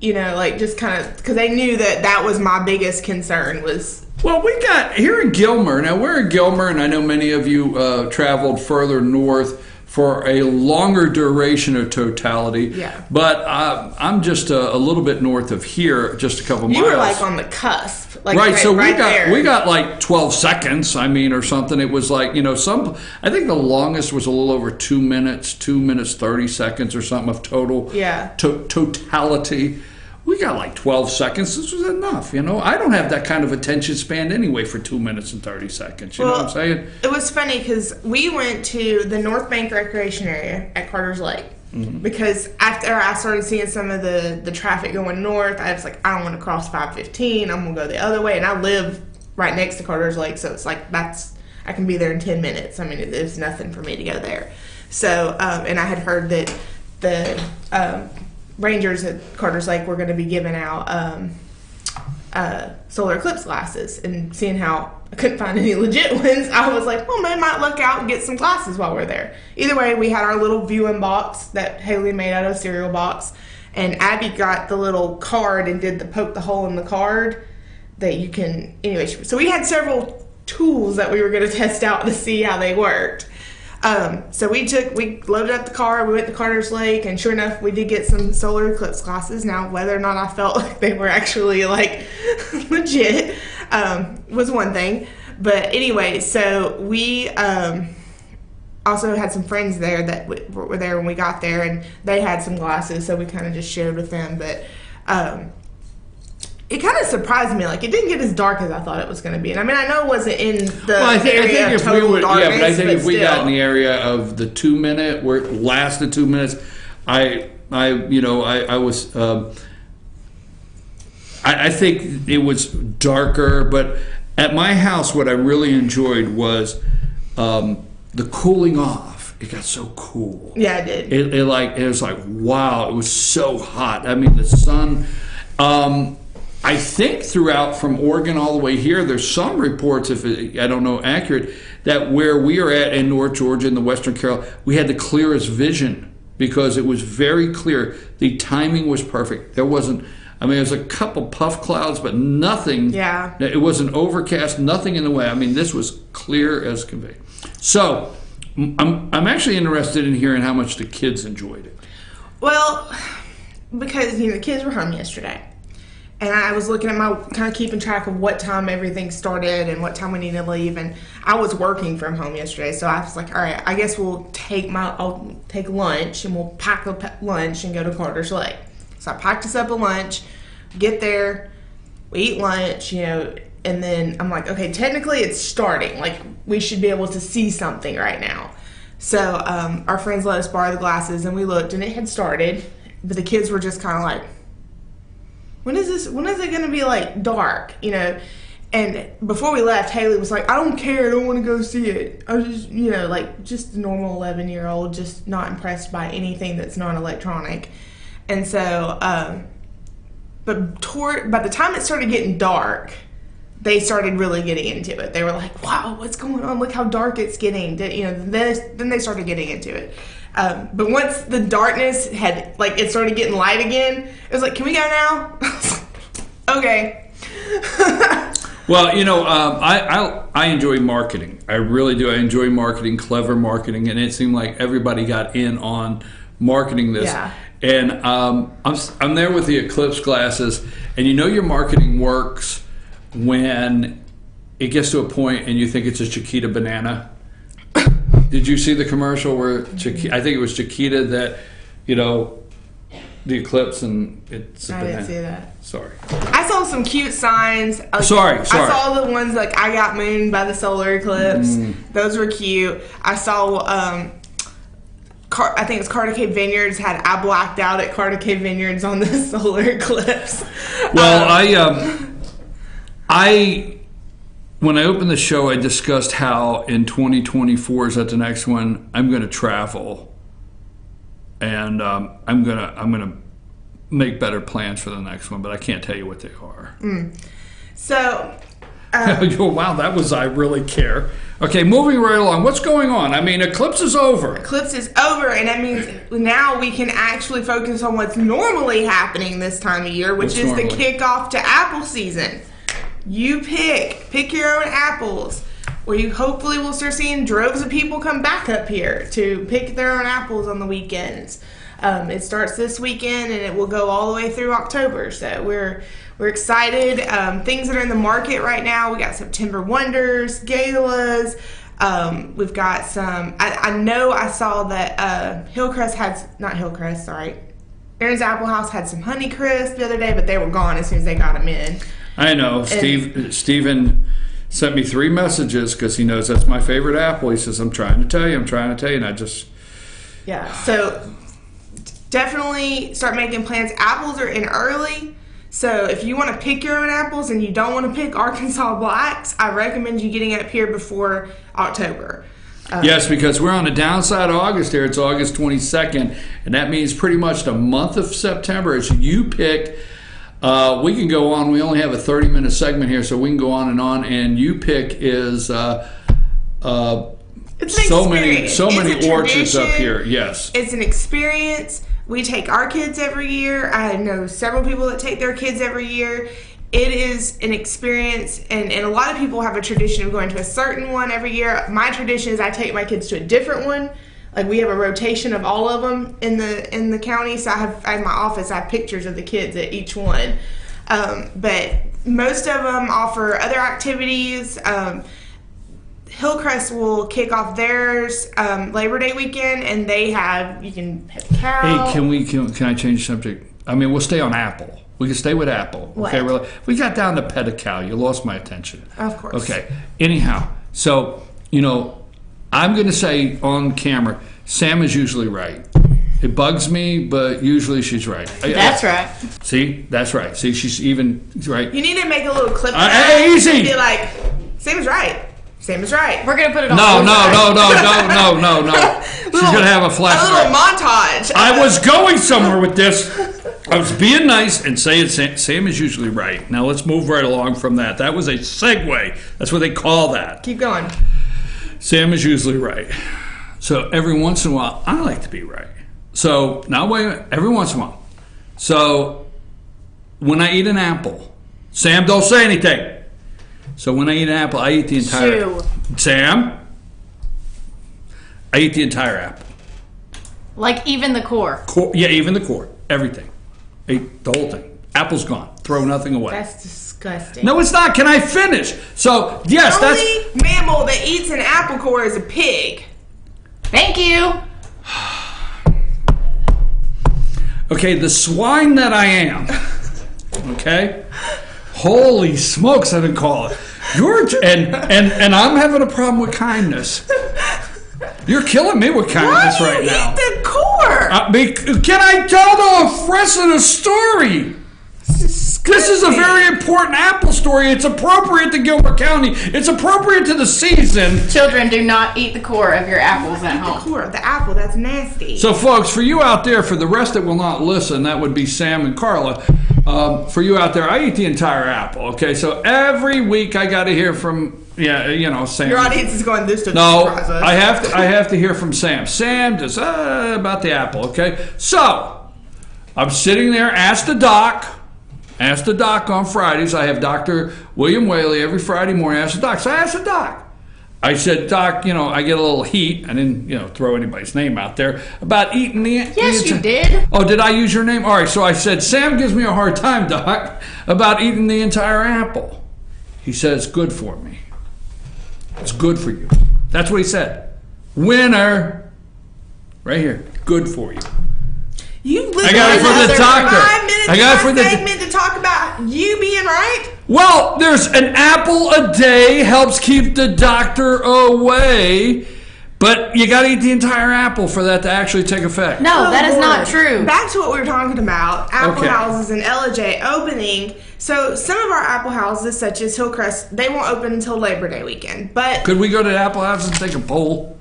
you know, like just kind of, because they knew that was my biggest concern was. Well, we got here in Gilmer. Now, we're in Gilmer, and I know many of you traveled further north for a longer duration of totality. Yeah. But I'm just a little bit north of here, just a couple miles. You were like on the cusp. Like right, so there. we got like 12 seconds, or something. It was like, I think the longest was a little over 2 minutes, 2 minutes, 30 seconds or something of total totality. We got like 12 seconds. This was enough, I don't have that kind of attention span anyway for 2 minutes and 30 seconds. You know what I'm saying? It was funny because we went to the North Bank Recreation Area at Carter's Lake. Because after I started seeing some of the traffic going north, I was like, I don't want to cross 515. I'm going to go the other way. And I live right next to Carter's Lake, so it's like I can be there in 10 minutes. I mean, there's nothing for me to go there. So, and I had heard that the rangers at Carter's Lake were going to be giving out solar eclipse glasses, and seeing how I couldn't find any legit ones, I was like, well, man, might look out and get some glasses while we're there. Either way, we had our little viewing box that Haley made out of a cereal box, and Abby got the little card and did the poke the hole in the card that you can, anyway. So we had several tools that we were going to test out to see how they worked. So we loaded up the car, we went to Carter's Lake, and sure enough, we did get some solar eclipse glasses. Now, whether or not I felt like they were actually like legit was one thing. But anyway, so we also had some friends there that were there when we got there, and they had some glasses, so we kind of just shared with them. But it kind of surprised me. Like, it didn't get as dark as I thought it was going to be. And I mean, I know it wasn't in the area of total darkness. Yeah, but I think if we got in the area of the 2 minute, where it lasted 2 minutes, I think it was darker. But at my house, what I really enjoyed was the cooling off. It got so cool. Yeah, it did. It was like, wow, it was so hot. I mean, the sun. I think throughout from Oregon all the way here, there's some reports, I don't know accurate, that where we are at in North Georgia and the Western Carolina, we had the clearest vision because it was very clear. The timing was perfect. There wasn't, there's a couple puff clouds, but nothing. Yeah. It wasn't overcast, nothing in the way. I mean, this was clear as can be. So I'm actually interested in hearing how much the kids enjoyed it. Well, because, the kids were home yesterday. And I was looking at kind of keeping track of what time everything started and what time we needed to leave. And I was working from home yesterday, so I was like, all right, I guess I'll take lunch and we'll pack up lunch and go to Carter's Lake. So I packed us up a lunch, get there, we eat lunch, and then I'm like, okay, technically it's starting. Like, we should be able to see something right now. So our friends let us borrow the glasses, and we looked, and it had started, but the kids were just kind of like, when is it going to be like dark, And before we left, Haley was like, I don't care, I don't want to go see it. I was just, just a normal 11-year-old, just not impressed by anything that's non-electronic. And so, but by the time it started getting dark, they started really getting into it. They were like, wow, what's going on? Look how dark it's getting. Then they started getting into it. But once the darkness had, it started getting light again, it was like, can we go now? Okay. Well, I enjoy marketing. I really do. I enjoy marketing, clever marketing, and it seemed like everybody got in on marketing this. Yeah. And I'm there with the eclipse glasses, and your marketing works when it gets to a point and you think it's a Chiquita banana. Did you see the commercial where I think it was Chiquita that, the eclipse and it's a banana? I didn't see that. Sorry. I saw some cute signs. Sorry. I saw the ones like I got mooned by the solar eclipse. Those were cute. I saw, I think it's Carter Cave Vineyards had I blacked out at Carter Cave Vineyards on the solar eclipse. Well, when I opened the show, I discussed how in 2024, is that the next one, I'm going to travel and I'm gonna make better plans for the next one, but I can't tell you what they are. So. Wow, that was I really care. Okay, moving right along. What's going on? I mean, Eclipse is over. Eclipse is over, and that means now we can actually focus on what's normally happening this time of year, which is the kickoff to apple season. You pick your own apples. We hopefully will start seeing droves of people come back up here to pick their own apples on the weekends. It starts this weekend, and it will go all the way through October. So we're excited. Things that are in the market right now, we got September Wonders, Galas. We've got some, I know I saw that Hillcrest Aaron's Apple House had some Honeycrisp the other day, but they were gone as soon as they got them in. I know. Steven sent me 3 messages because he knows that's my favorite apple. He says, I'm trying to tell you, and I just... Yeah, so definitely start making plans. Apples are in early. So if you want to pick your own apples and you don't want to pick Arkansas Blacks, I recommend you getting up here before October. Yes, because we're on the downside of August here. It's August 22nd, and that means pretty much the month of September. As you pick, we can go on. We only have a 30-minute segment here, so we can go on, and you pick is so many orchards up here. Yes, it's an experience. We take our kids every year. I know several people that take their kids every year. It is an experience, and a lot of people have a tradition of going to a certain one every year. My tradition is I take my kids to a different one. Like, we have a rotation of all of them in the county. So I have, in my office, I have pictures of the kids at each one. But most of them offer other activities. Hillcrest will kick off theirs Labor Day weekend, and they have, you can pet a cow. Hey, can I change the subject? I mean, we'll stay on apple. We can stay with apple. What? Okay, we got down to pet a cow. You lost my attention. Of course. Okay. Anyhow, so I'm going to say on camera, Sam is usually right. It bugs me, but usually she's right. That's right. See, that's right. See, she's even right. You need to make a little clip. Easy. And be like, Sam is right. Sam is right. We're gonna put it on. No. She's gonna have a flashback. A little montage. I was going somewhere with this. I was being nice and saying Sam is usually right. Now let's move right along from that. That was a segue. That's what they call that. Keep going. Sam is usually right. So every once in a while, I like to be right. So now wait a minute. Every once in a while. So when I eat an apple, Sam, don't say anything. So when I eat an apple, I eat the entire... Sam? I eat the entire apple. Like even the core? Yeah, even the core. Everything. Ate the whole thing. Apple's gone. Throw nothing away. That's disgusting. No, it's not. Can I finish? So, yes, the only mammal that eats an apple core is a pig. Thank you. Okay, the swine that I am. Okay? Holy smokes, I didn't call it. And I'm having a problem with kindness. You're killing me with kindness right now. Why do you eat the core? Can I tell the rest of the story? This is a very important apple story. It's appropriate to Gilbert County. It's appropriate to the season. Children, do not eat the core of your apples at home. The core of the apple, that's nasty. So, folks, for you out there, for the rest that will not listen, that would be Sam and Carla. For you out there, I eat the entire apple. Okay, so every week I got to hear from Sam. Your audience is going, this to surprise us. I have to hear from Sam. Sam just about the apple. Okay, so I'm sitting there. Ask the doc on Fridays. I have Dr. William Whaley every Friday morning. Ask the doc. So I asked the doc. I said, Doc, I get a little heat. I didn't, throw anybody's name out there about eating the... Yes, you did. Oh, did I use your name? All right, so I said, Sam gives me a hard time, Doc, about eating the entire apple. He said, it's good for me. It's good for you. That's what he said. Winner. Right here. Good for you. You literally I got it from the doctor. 5 minutes I got it for the segment to talk about you being right. Well, there's an apple a day helps keep the doctor away, but you got to eat the entire apple for that to actually take effect. No, that is not true. Back to what we were talking about, apple houses in LJ opening. So some of our apple houses, such as Hillcrest, they won't open until Labor Day weekend. But could we go to the apple house and take a poll?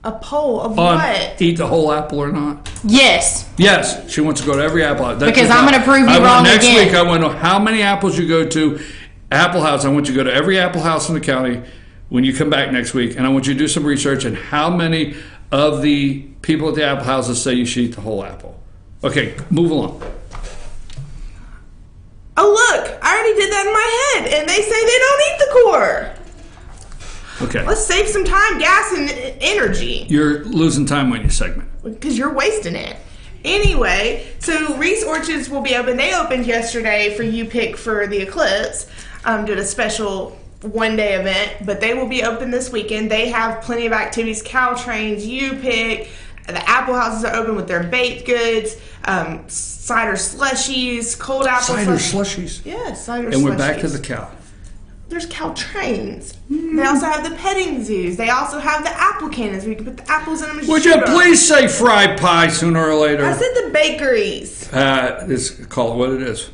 A poll of on what? eat the whole apple or not? Yes. Yes, she wants to go to every apple house. Because I'm going to prove you wrong next again. week, I want to know how many apples you go to. Apple House, I want you to go to every apple house in the county when you come back next week, and I want you to do some research on how many of the people at the apple houses say you should eat the whole apple. Okay, move along. Oh, look, I already did that in my head, and they say they don't eat the core. Okay. Let's save some time, gas, and energy. You're losing time on your segment. Because you're wasting it. Anyway, so Reese Orchards will be open. They opened yesterday for U-Pick for the Eclipse. Did a special one-day event, but they will be open this weekend. They have plenty of activities, cow trains, U-Pick. The apple houses are open with their baked goods, cider slushies, cold apple Cider slushies? Yes, cider slushies. And we're back to the cow. There's cow trains. They also have the petting zoos. They also have the apple cannons where you can put the apples in them and Would shoot you 'em. please say fried pie sooner or later? I said the bakeries. Call it what it is.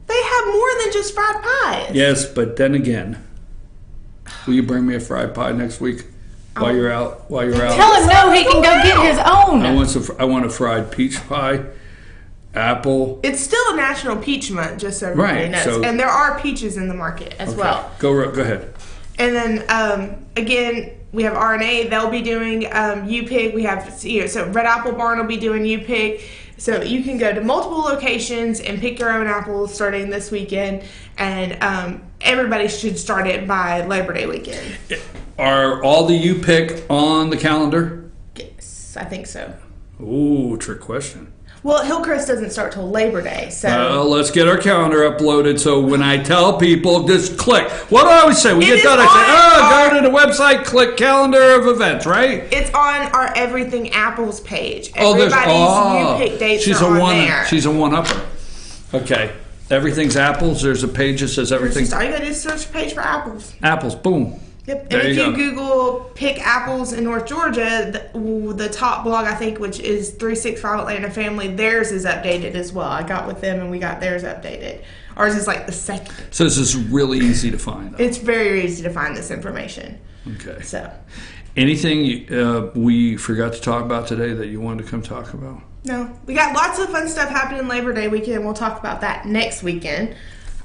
They have more than just fried pies. Yes, but then again, will you bring me a fried pie next week while you're out? While you're out, Tell him no, he can go get his own. I want a fried peach pie, apple. It's still a National Peach Month, just so everybody knows. so- And there are peaches in the market as well. Go ahead. And then again, we have RNA. They'll be doing U-Pick. We have so Red Apple Barn will be doing U-Pick. So you can go to multiple locations and pick your own apples starting this weekend. And everybody should start it by Labor Day weekend. Are all the U-Pick on the calendar? Yes, I think so. Ooh, trick question. Well, Hillcrest doesn't start till Labor Day, so Let's get our calendar uploaded so when I tell people, just click. What do I always say? We It get done, is I say, go to the website, click calendar of events, right? it's on our Everything Apples page. There's Everybody's U-Pick dates she's are a on there. She's a one-upper. Okay. Everything's apples. There's a page that says everything. All you gotta do is search a page for apples. Apples, boom. Yep. There And if you you go. Google pick apples in North Georgia, the top blog, I think, which is 365 Atlanta Family, theirs is updated as well. I got with them and we got theirs updated. Ours is like the second. So this is really easy to find. It's very easy to find this information. Okay. So, Anything we forgot to talk about today that you wanted to come talk about? no. We got lots of fun stuff happening Labor Day weekend. We'll talk about that next weekend.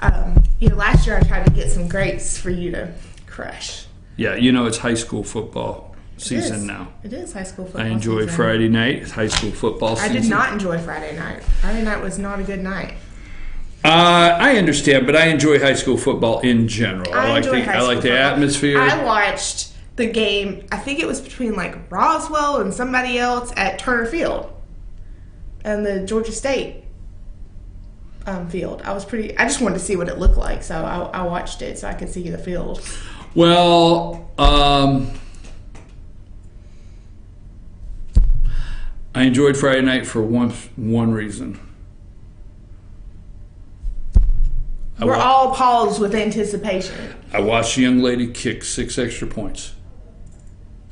Last year I tried to get some grapes for you to crush. Yeah, it's high school football season now. It is high school football I enjoy season. Friday night. It's high school football season. I did not enjoy Friday night. Friday night was not a good night. I understand, but I enjoy high school football in general. I like enjoy high school the football. atmosphere. I watched the game, I think it was between like Roswell and somebody else at Turner Field and the Georgia State field. I just wanted to see what it looked like, so I watched it so I could see the field. Well, I enjoyed Friday night for one reason. We're all paused with anticipation. I watched a young lady kick 6 extra points,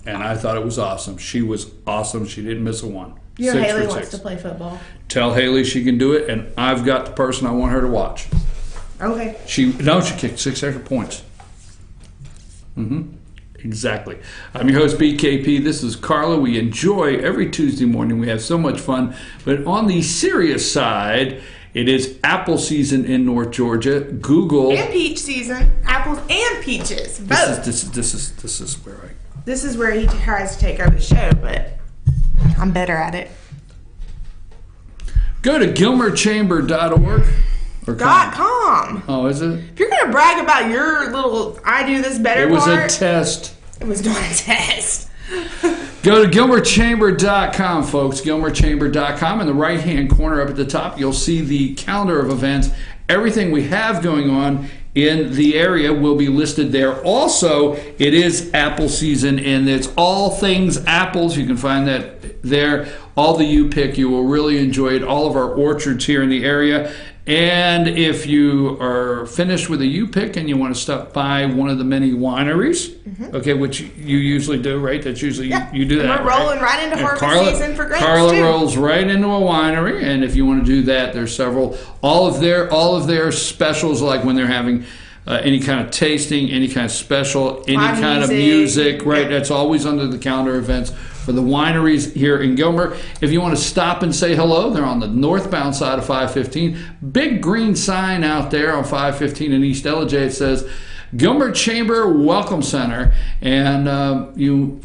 and I thought it was awesome. She was awesome. She didn't miss a one. You know 6 Haley for wants 6. to play football. Tell Haley she can do it, and I've got the person I want her to watch. Okay. She kicked 6 extra points. Exactly. I'm your host, BKP. This is Carla. We enjoy every Tuesday morning. We have so much fun. But on the serious side, it is apple season in North Georgia. Google. And peach season. Apples and peaches. Both. This is where I. This is where he tries to take over the show, but I'm better at it. Go to GilmerChamber.org. .com. Oh, is it? If you're gonna brag about your little "I do this better" It was part, a test. It was not a test. Go to GilmerChamber.com, folks. GilmerChamber.com. In the right-hand corner up at the top, you'll see the calendar of events. Everything we have going on in the area will be listed there. Also, it is apple season, and it's all things apples. You can find that there. All the U-Pick. You will really enjoy it. All of our orchards here in the area. And if you are finished with a U-Pick and you want to stop by one of the many wineries, okay, which you usually do, right? That's usually you do that. And we're rolling right into harvest season for grapes Carla too. rolls right into a winery, and if you want to do that, there's several. All of their specials, like when they're having any kind of tasting, any kind of special, any Live kind of music, right? That's always under the counter events for the wineries here in Gilmer. If you want to stop and say hello, they're on the northbound side of 515. Big green sign out there on 515 in East Ellijay. It says Gilmer Chamber Welcome Center. And you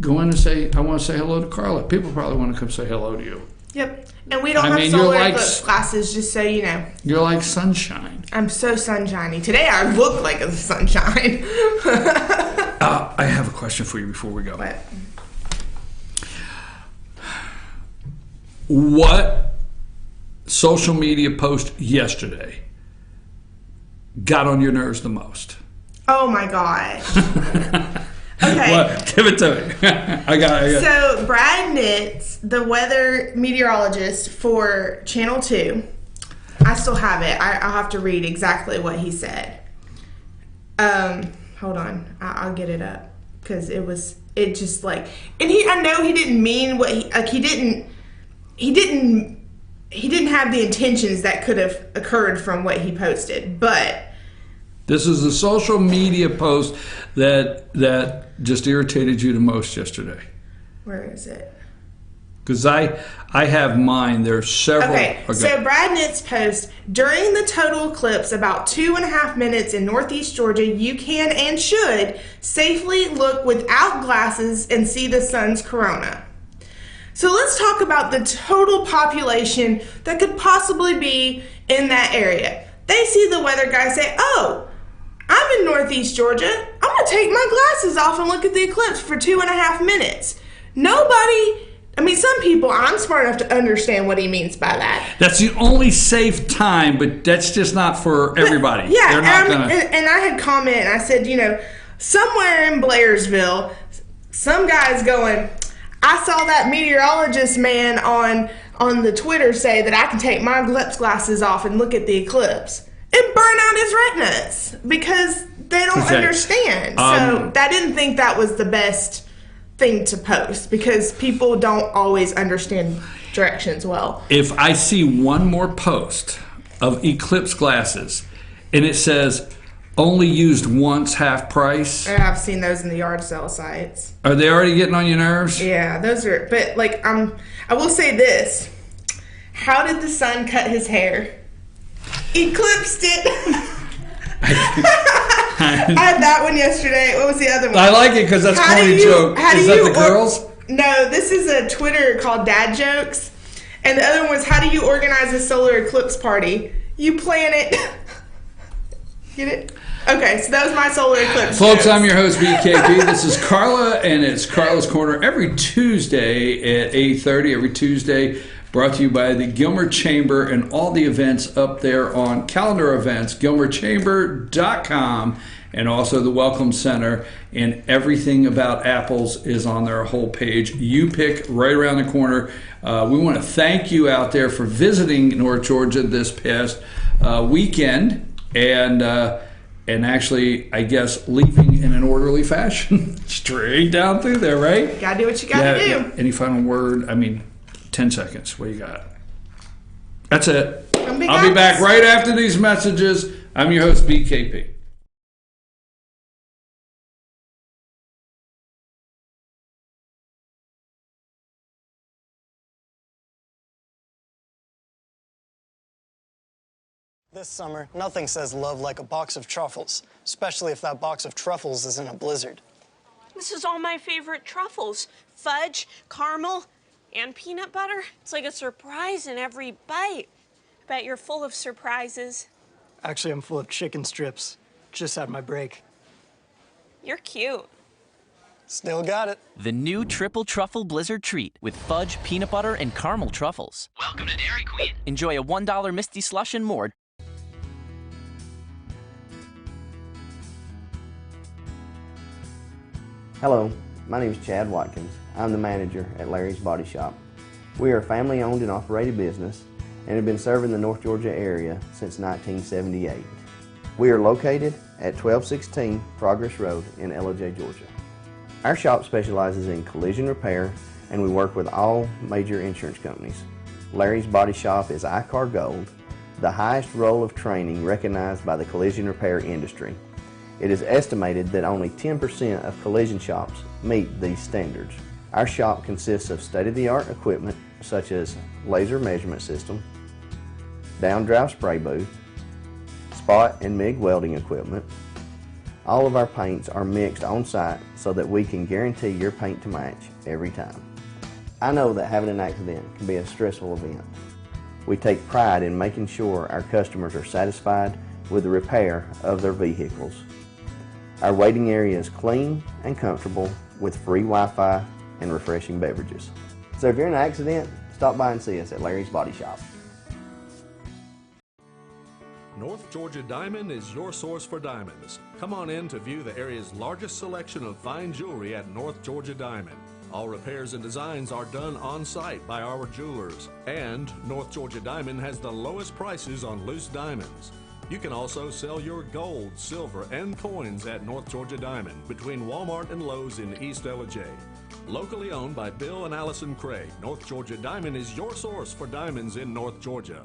go in and say, I want to say hello to Carla. People probably want to come say hello to you. Yep. And we don't have solar eclipse glasses, just so you know. You're like sunshine. I'm so sunshiny. Today I look like a sunshine. I have a question for you before we go. What social media post yesterday got on your nerves the most? Oh my gosh. Okay. What? Give it to me. I got it. So Brad Nitz, the weather meteorologist for Channel 2, I still have it. I'll have to read exactly what he said. Hold on. I'll get it up. Because it just like, and I know he didn't mean what he didn't have the intentions that could have occurred from what he posted, but this is the social media post that just irritated you the most yesterday. Where is it? Because I have mine. There's several. Okay, so Brad Nitz post, during the total eclipse, about 2.5 minutes in northeast Georgia, you can and should safely look without glasses and see the sun's corona. So let's talk about the total population that could possibly be in that area. They see the weather guy say, oh, I'm in northeast Georgia. I'm going to take my glasses off and look at the eclipse for 2.5 minutes. Some people, I'm smart enough to understand what he means by that. That's the only safe time, but that's just not for everybody. But, yeah, they're not gonna... and I had commented, I said, somewhere in Blairsville, some guy's going, I saw that meteorologist man on the Twitter say that I can take my eclipse glasses off and look at the eclipse and burn out his retinas because they don't understand. So I didn't think that was the best thing to post because people don't always understand directions well. If I see one more post of eclipse glasses and it says only used once, half price. I've seen those in the yard sale sites. Are they already getting on your nerves? Yeah, those are, but I will say this. How did the sun cut his hair? Eclipsed it. I had that one yesterday. What was the other one? I like it because that's a corny joke. Is that the girls? No, this is a Twitter called Dad Jokes. And the other one was, how do you organize a solar eclipse party? You plan it. Get it? Okay, so that was my solar eclipse. Folks, I'm your host, BKP. This is Carla, and it's Carla's Corner every Tuesday at 8:30. Every Tuesday, brought to you by the Gilmer Chamber and all the events up there on calendar events, gilmerchamber.com, and also the Welcome Center. And everything about apples is on their whole page. You pick right around the corner. We want to thank you out there for visiting North Georgia this past weekend. And actually, I guess, leaving in an orderly fashion. Straight down through there, right? Gotta do what you gotta do. Yeah. Any final word? 10 seconds. What you got? That's it. I'll be back right after these messages. I'm your host, BKP. This summer, nothing says love like a box of truffles, especially if that box of truffles is in a blizzard. This is all my favorite truffles. Fudge, caramel, and peanut butter. It's like a surprise in every bite. I bet you're full of surprises. Actually, I'm full of chicken strips. Just had my break. You're cute. Still got it. The new Triple Truffle Blizzard Treat with fudge, peanut butter, and caramel truffles. Welcome to Dairy Queen. Enjoy a $1 Misty Slush and more. Hello, my name is Chad Watkins. I'm the manager at Larry's Body Shop. We are a family-owned and operated business and have been serving the North Georgia area since 1978. We are located at 1216 Progress Road in Ellijay, Georgia. Our shop specializes in collision repair and we work with all major insurance companies. Larry's Body Shop is ICAR Gold, the highest role of training recognized by the collision repair industry. It is estimated that only 10% of collision shops meet these standards. Our shop consists of state-of-the-art equipment such as laser measurement system, down-drive spray booth, spot and MIG welding equipment. All of our paints are mixed on site so that we can guarantee your paint to match every time. I know that having an accident can be a stressful event. We take pride in making sure our customers are satisfied with the repair of their vehicles. Our waiting area is clean and comfortable with free Wi-Fi and refreshing beverages. So if you're in an accident, stop by and see us at Larry's Body Shop. North Georgia Diamond is your source for diamonds. Come on in to view the area's largest selection of fine jewelry at North Georgia Diamond. All repairs and designs are done on site by our jewelers. And North Georgia Diamond has the lowest prices on loose diamonds. You can also sell your gold, silver, and coins at North Georgia Diamond between Walmart and Lowe's in East Ellijay. Locally owned by Bill and Allison Craig, North Georgia Diamond is your source for diamonds in North Georgia.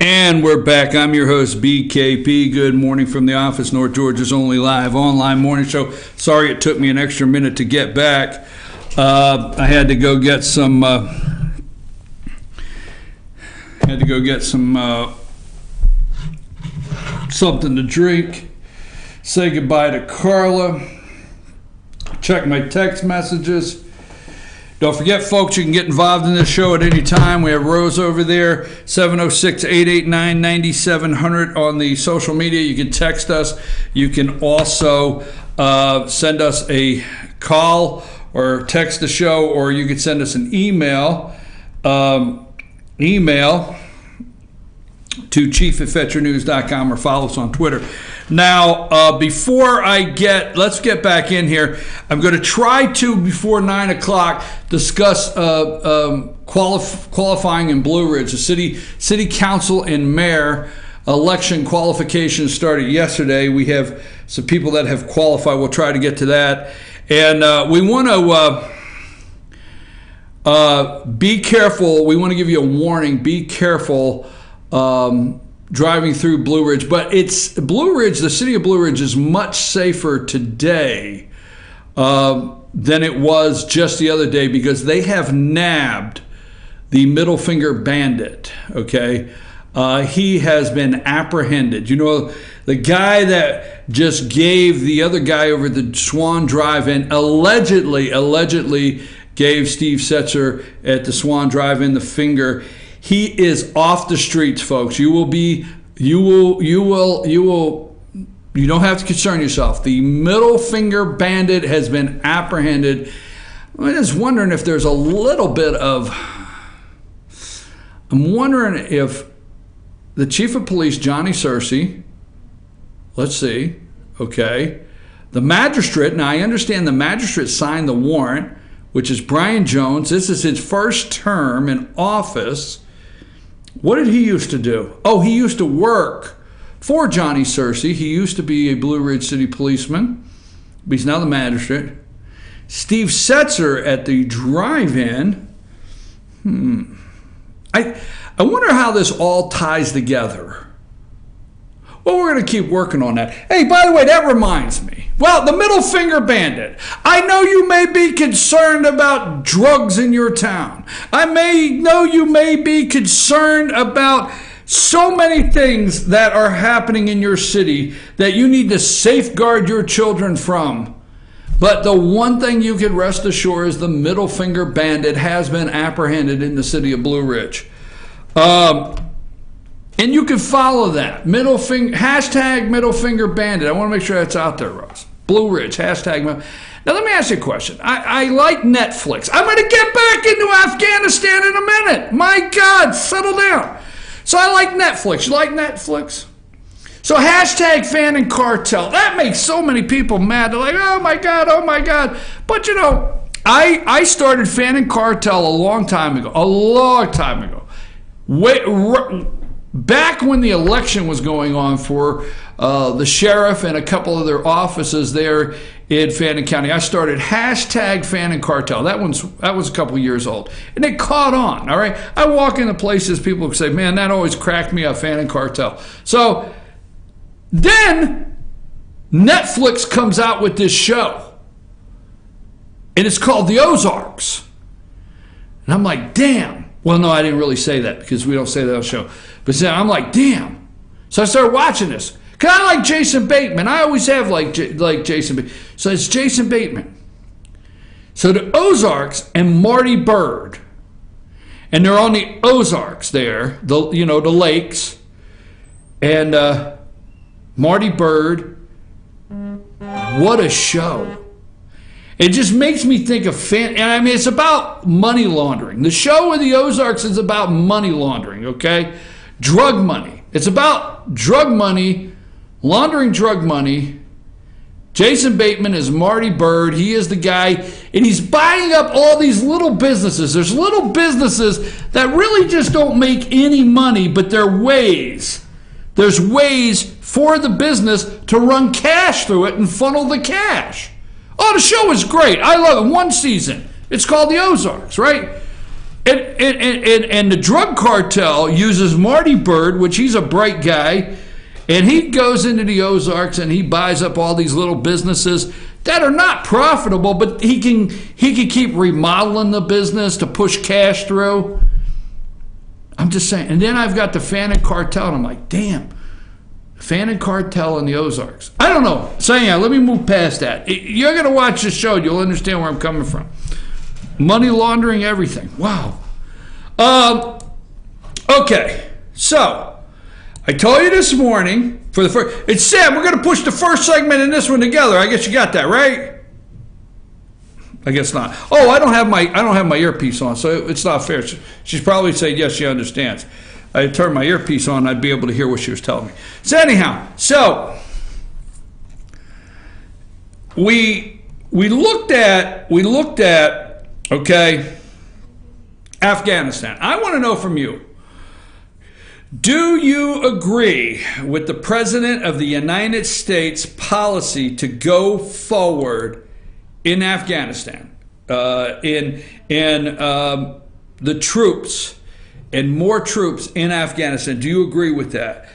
And we're back. I'm your host, BKP. Good morning from the office, North Georgia's only live online morning show. Sorry it took me an extra minute to get back. I had to go get some. Something to drink. Say goodbye to Carla. Check my text messages. Don't forget, folks, you can get involved in this show at any time. We have Rose over there, 706-889-9700 on the social media. You can text us. You can also send us a call or text the show, or you can send us an email. Email to chief@veterannews.com or follow us on Twitter. Now, let's get back in here. I'm going to try to, before 9 o'clock, discuss qualifying in Blue Ridge. The city council and mayor election qualifications started yesterday. We have some people that have qualified. We'll try to get to that. And we want to be careful. We want to give you a warning. Be careful driving through Blue Ridge, but Blue Ridge, the city of Blue Ridge is much safer today than it was just the other day, because they have nabbed the middle finger bandit, okay? He has been apprehended. You know, the guy that just gave the other guy over the Swan Drive-In, allegedly gave Steve Setzer at the Swan Drive-In the finger. He is off the streets, folks. You don't have to concern yourself. The middle finger bandit has been apprehended. I'm just wondering if there's a little bit of, I'm wondering if the chief of police, Johnny Searcy, let's see, okay, the magistrate, now I understand the magistrate signed the warrant, which is Brian Jones. This is his first term in office. What did he used to do? Oh, he used to work for Johnny Searcy. He used to be a Blue Ridge City policeman, but he's now the magistrate. Steve Setzer at the drive-in. I wonder how this all ties together. Well, we're going to keep working on that. Hey, by the way, that reminds me. Well, the middle finger bandit. I know you may be concerned about drugs in your town. I know you may be concerned about so many things that are happening in your city that you need to safeguard your children from. But the one thing you can rest assured is the middle finger bandit has been apprehended in the city of Blue Ridge. And you can follow that. Hashtag middle finger bandit. I want to make sure that's out there, Ross. Blue Ridge, hashtag. Now, let me ask you a question. I like Netflix. I'm going to get back into Afghanistan in a minute. My God, settle down. So I like Netflix. You like Netflix? So hashtag Fannin Cartel. That makes so many people mad. They're like, oh my God, oh my God. But you know, I started Fannin Cartel a long time ago. Back when the election was going on for the sheriff and a couple of their offices there in Fannin County, I started hashtag Fannin Cartel. That was a couple of years old, and it caught on. All right, I walk into places, people say, "Man, that always cracked me up, Fannin Cartel." So then Netflix comes out with this show, and it's called The Ozarks, and I'm like, "Damn." Well, no, I didn't really say that because we don't say that on the show. But I'm like, damn. So I started watching this. Because I like Jason Bateman. I always have like Jason Bateman. So it's Jason Bateman. So the Ozarks and Marty Byrde. And they're on the Ozarks there. The lakes. And Marty Byrde. What a show. It just makes me think of it's about money laundering. The show of the Ozarks is about money laundering, okay? Drug money. It's about drug money, laundering drug money. Jason Bateman is Marty Byrde. He is the guy, and he's buying up all these little businesses. There's little businesses that really just don't make any money, but there are ways. There's ways for the business to run cash through it and funnel the cash. Oh, the show is great. I love it. One season. It's called The Ozarks, right? And the drug cartel uses Marty Bird, which he's a bright guy, and he goes into the Ozarks and he buys up all these little businesses that are not profitable, but he can keep remodeling the business to push cash through. I'm just saying. And then I've got the Fannin cartel, and I'm like, damn, Fannin cartel in the Ozarks. I don't know. So yeah, let me move past that. You're going to watch the show. You'll understand where I'm coming from. Money laundering, everything. Wow. Okay. So, I told you this morning for the first. It's Sam. We're going to push the first segment and this one together. I guess you got that, right? I guess not. Oh, I don't have my earpiece on, so it's not fair. She's probably saying yes, she understands. I turned my earpiece on, I'd be able to hear what she was telling me. So anyhow, we looked at okay, Afghanistan. I want to know from you, do you agree with the President of the United States policy to go forward in Afghanistan, in the troops and more troops in Afghanistan? Do you agree with that?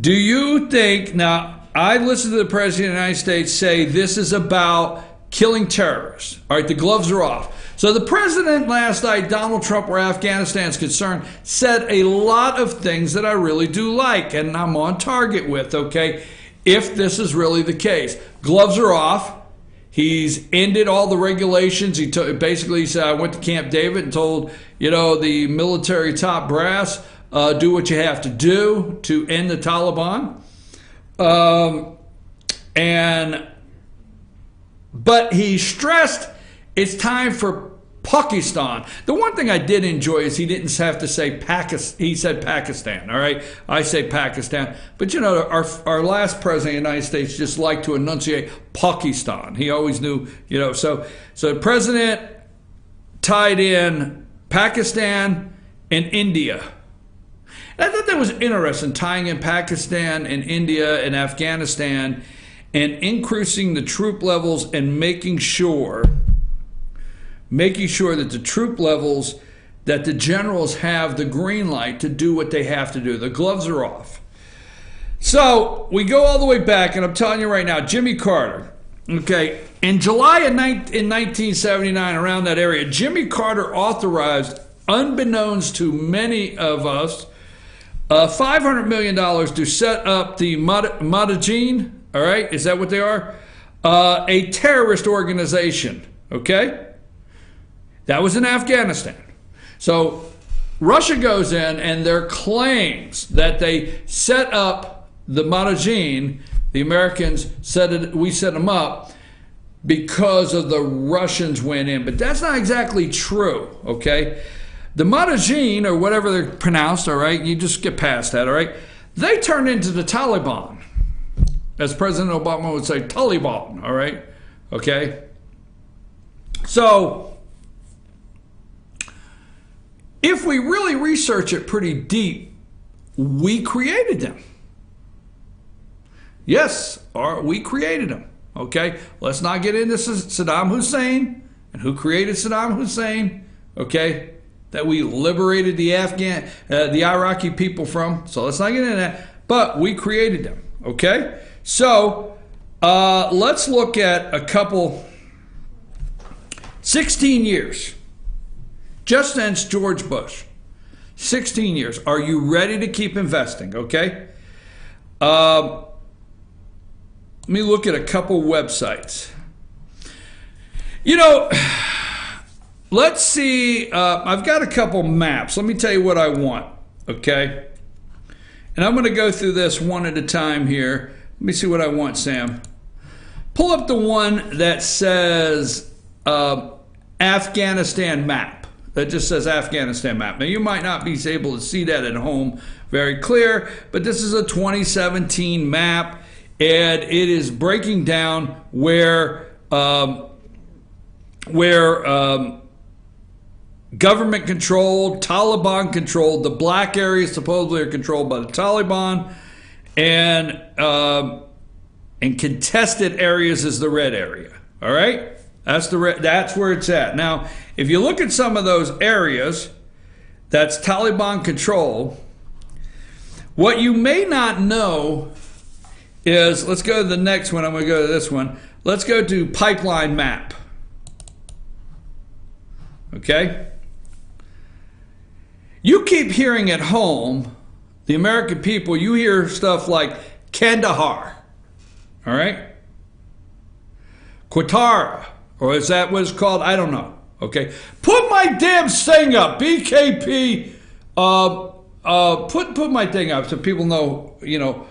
Do you think, now I listened to the President of the United States say this is about killing terrorists. All right, the gloves are off. So the president last night, Donald Trump, where Afghanistan is concerned, said a lot of things that I really do like and I'm on target with, okay, if this is really the case. Gloves are off. He's ended all the regulations. He basically said, I went to Camp David and told, the military top brass, do what you have to do to end the Taliban. But he stressed it's time for Pakistan. The one thing I did enjoy is he didn't have to say Pakistan. He said Pakistan, all right? I say Pakistan. But, our last president of the United States just liked to enunciate Pakistan. He always knew, So the president tied in Pakistan and India. And I thought that was interesting, tying in Pakistan and India and Afghanistan and increasing the troop levels and making sure that the troop levels, that the generals have the green light to do what they have to do. The gloves are off. So we go all the way back, and I'm telling you right now, Jimmy Carter, okay, in July in 1979, around that area, Jimmy Carter authorized, unbeknownst to many of us, $500 million to set up the Mujahidin. All right, is that what they are? A terrorist organization, okay? That was in Afghanistan. So Russia goes in, and their claims that they set up the Mujahidin, the Americans said we set them up because of the Russians went in. But that's not exactly true, okay? The Mujahidin, or whatever they're pronounced, all right, you just get past that, all right? They turned into the Taliban. As President Obama would say, Taliban, all right? Okay? So, if we really research it pretty deep, we created them. Yes, we created them, okay? Let's not get into Saddam Hussein and who created Saddam Hussein, okay? That we liberated the Iraqi people from. So let's not get into that. But we created them, okay? So let's look at a couple, 16 years, just since George Bush, 16 years. Are you ready to keep investing, okay? Let me look at a couple websites. Let's see, I've got a couple maps. Let me tell you what I want, okay? And I'm going to go through this one at a time here. Let me see what I want, Sam. Pull up the one that says Afghanistan map. That just says Afghanistan map. Now, you might not be able to see that at home very clear, but this is a 2017 map, and it is breaking down where government controlled, Taliban controlled, the black areas supposedly are controlled by the Taliban, and contested areas is the red area. All right, that's where it's at. Now, if you look at some of those areas, that's Taliban control. What you may not know is, let's go to the next one. I'm going to go to this one. Let's go to pipeline map. Okay? You keep hearing at home, the American people, you hear stuff like Kandahar, all right? Qatar, or is that what it's called? I don't know, okay? Put my damn thing up, BKP, put my thing up so people know, you know,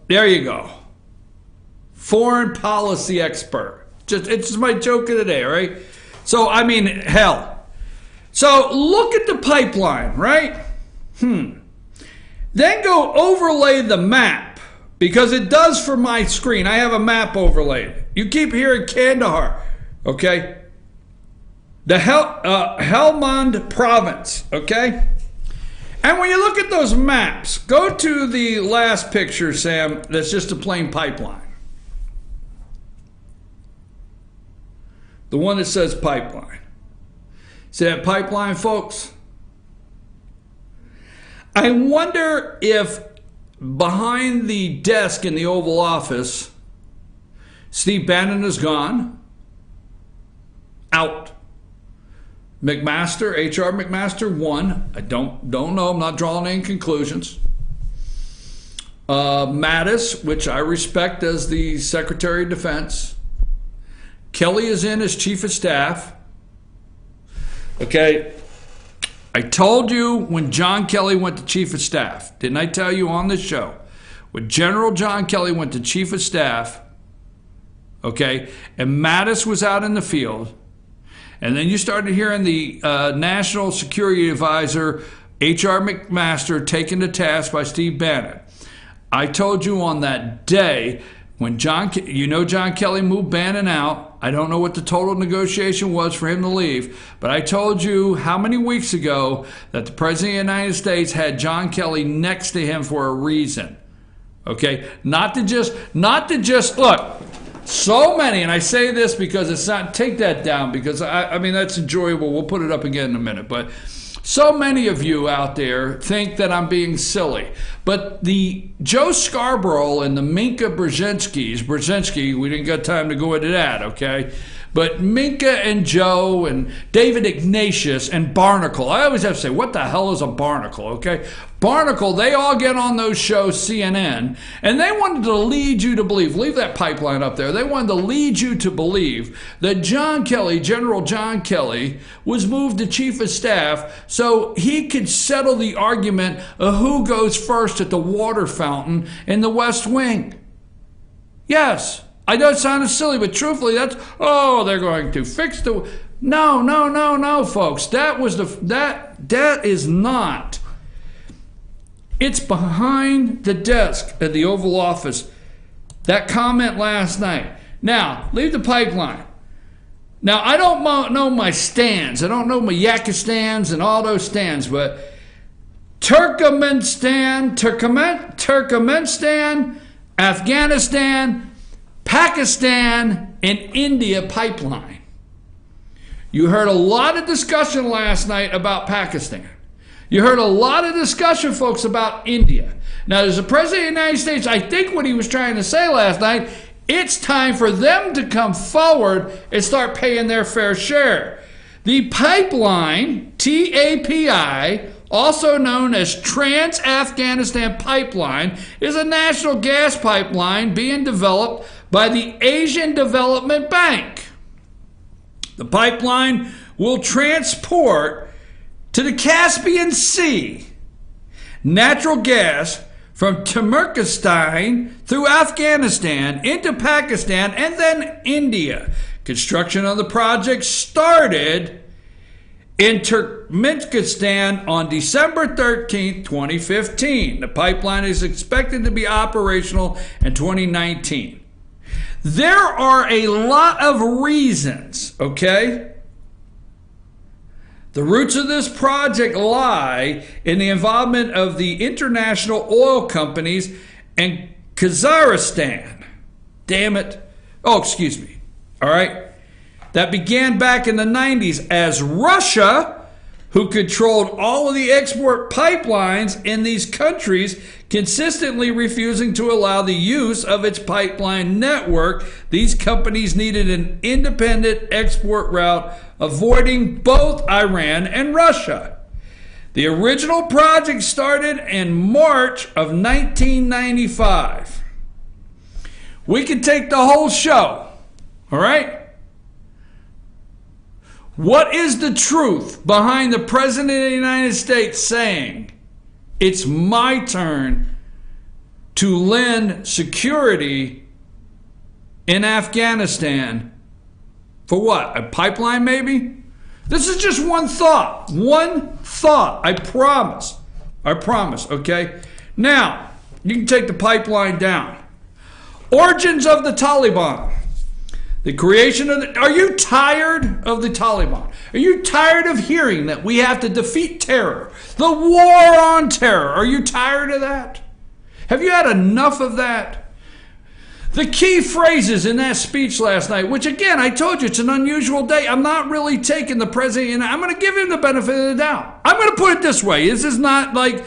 there you go. Foreign policy expert. It's just my joke of the day, all right? So, I mean, hell. So, look at the pipeline, right? Then go overlay the map, because it does for my screen. I have a map overlaid. You keep hearing Kandahar, okay? The Helmand province, okay? And when you look at those maps, go to the last picture, Sam, that's just a plain pipeline. The one that says pipeline. See that pipeline, folks? I wonder if behind the desk in the Oval Office, Steve Bannon is gone, out. McMaster, H.R. McMaster, won. I don't know. I'm not drawing any conclusions. Mattis, which I respect as the Secretary of Defense. Kelly is in as Chief of Staff. Okay. I told you when John Kelly went to Chief of Staff. Didn't I tell you on this show? When General John Kelly went to Chief of Staff, okay, and Mattis was out in the field, and then you started hearing the National Security Advisor, H.R. McMaster, taken to task by Steve Bannon. I told you on that day when John Kelly moved Bannon out. I don't know what the total negotiation was for him to leave, but I told you how many weeks ago that the President of the United States had John Kelly next to him for a reason. Okay? Not to just look. So many, and I say this because it's not, take that down, because I mean, that's enjoyable. We'll put it up again in a minute. But so many of you out there think that I'm being silly. But the Joe Scarborough and the Minka Brzezinski, we didn't get time to go into that, okay? But Minka and Joe and David Ignatius and Barnacle. I always have to say, what the hell is a barnacle, okay? Barnacle, they all get on those shows, CNN, and they wanted to lead you to believe, leave that pipeline up there, they wanted to lead you to believe that John Kelly, General John Kelly, was moved to Chief of Staff so he could settle the argument of who goes first at the water fountain in the West Wing. Yes. I know it sounded silly, but truthfully, they're going to fix the... No, folks. That is not. It's behind the desk at the Oval Office. That comment last night. Now, leave the pipeline. Now, I don't know my stands. I don't know my Yakistans and all those stands, but Turkmenistan, Afghanistan, Pakistan, and India pipeline. You heard a lot of discussion last night about Pakistan. You heard a lot of discussion, folks, about India. Now, as the President of the United States, I think what he was trying to say last night, it's time for them to come forward and start paying their fair share. The pipeline, TAPI, also known as Trans-Afghanistan Pipeline, is a national gas pipeline being developed by the Asian Development Bank. The pipeline will transport to the Caspian Sea natural gas from Turkmenistan through Afghanistan into Pakistan and then India. Construction of the project started in Turkmenistan on December 13, 2015. The pipeline is expected to be operational in 2019. There are a lot of reasons, okay? The roots of this project lie in the involvement of the international oil companies and Kazakhstan. Damn it. Oh, excuse me. All right. That began back in the 90s as Russia who controlled all of the export pipelines in these countries, consistently refusing to allow the use of its pipeline network. These companies needed an independent export route, avoiding both Iran and Russia. The original project started in March of 1995. We can take the whole show, all right? What is the truth behind the President of the United States saying, it's my turn to lend security in Afghanistan for what? A pipeline maybe? This is just one thought. One thought. I promise. I promise, okay? Now, you can take the pipeline down. Origins of the Taliban. The creation of the... Are you tired of the Taliban? Are you tired of hearing that we have to defeat terror? The war on terror. Are you tired of that? Have you had enough of that? The key phrases in that speech last night, which again, I told you, it's an unusual day. I'm not really taking the president, I'm going to give him the benefit of the doubt. I'm going to put it this way. This is not like,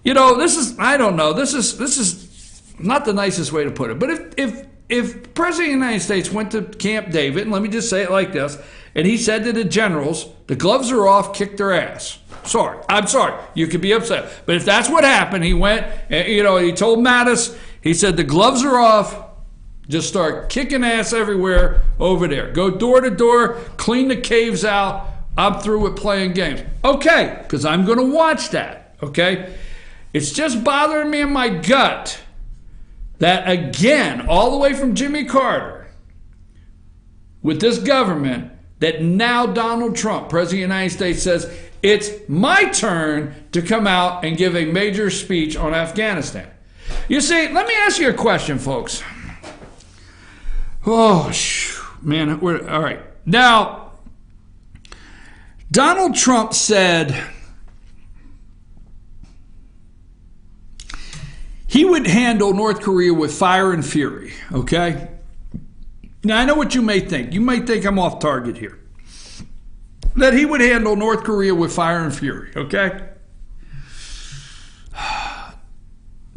this is, I don't know, this is not the nicest way to put it. But if President of the United States went to Camp David, and let me just say it like this, and he said to the generals, the gloves are off, kick their ass. Sorry. I'm sorry. You could be upset. But if that's what happened, he went, he told Mattis, he said, the gloves are off, just start kicking ass everywhere over there. Go door to door, clean the caves out. I'm through with playing games. Okay, because I'm going to watch that, okay? It's just bothering me in my gut that, again, all the way from Jimmy Carter, with this government, that now Donald Trump, President of the United States, says, it's my turn to come out and give a major speech on Afghanistan. You see, let me ask you a question, folks. Oh, man, all right. Now, Donald Trump said he would handle North Korea with fire and fury, okay? Now, I know what you may think. You might think I'm off target here. That he would handle North Korea with fire and fury, okay?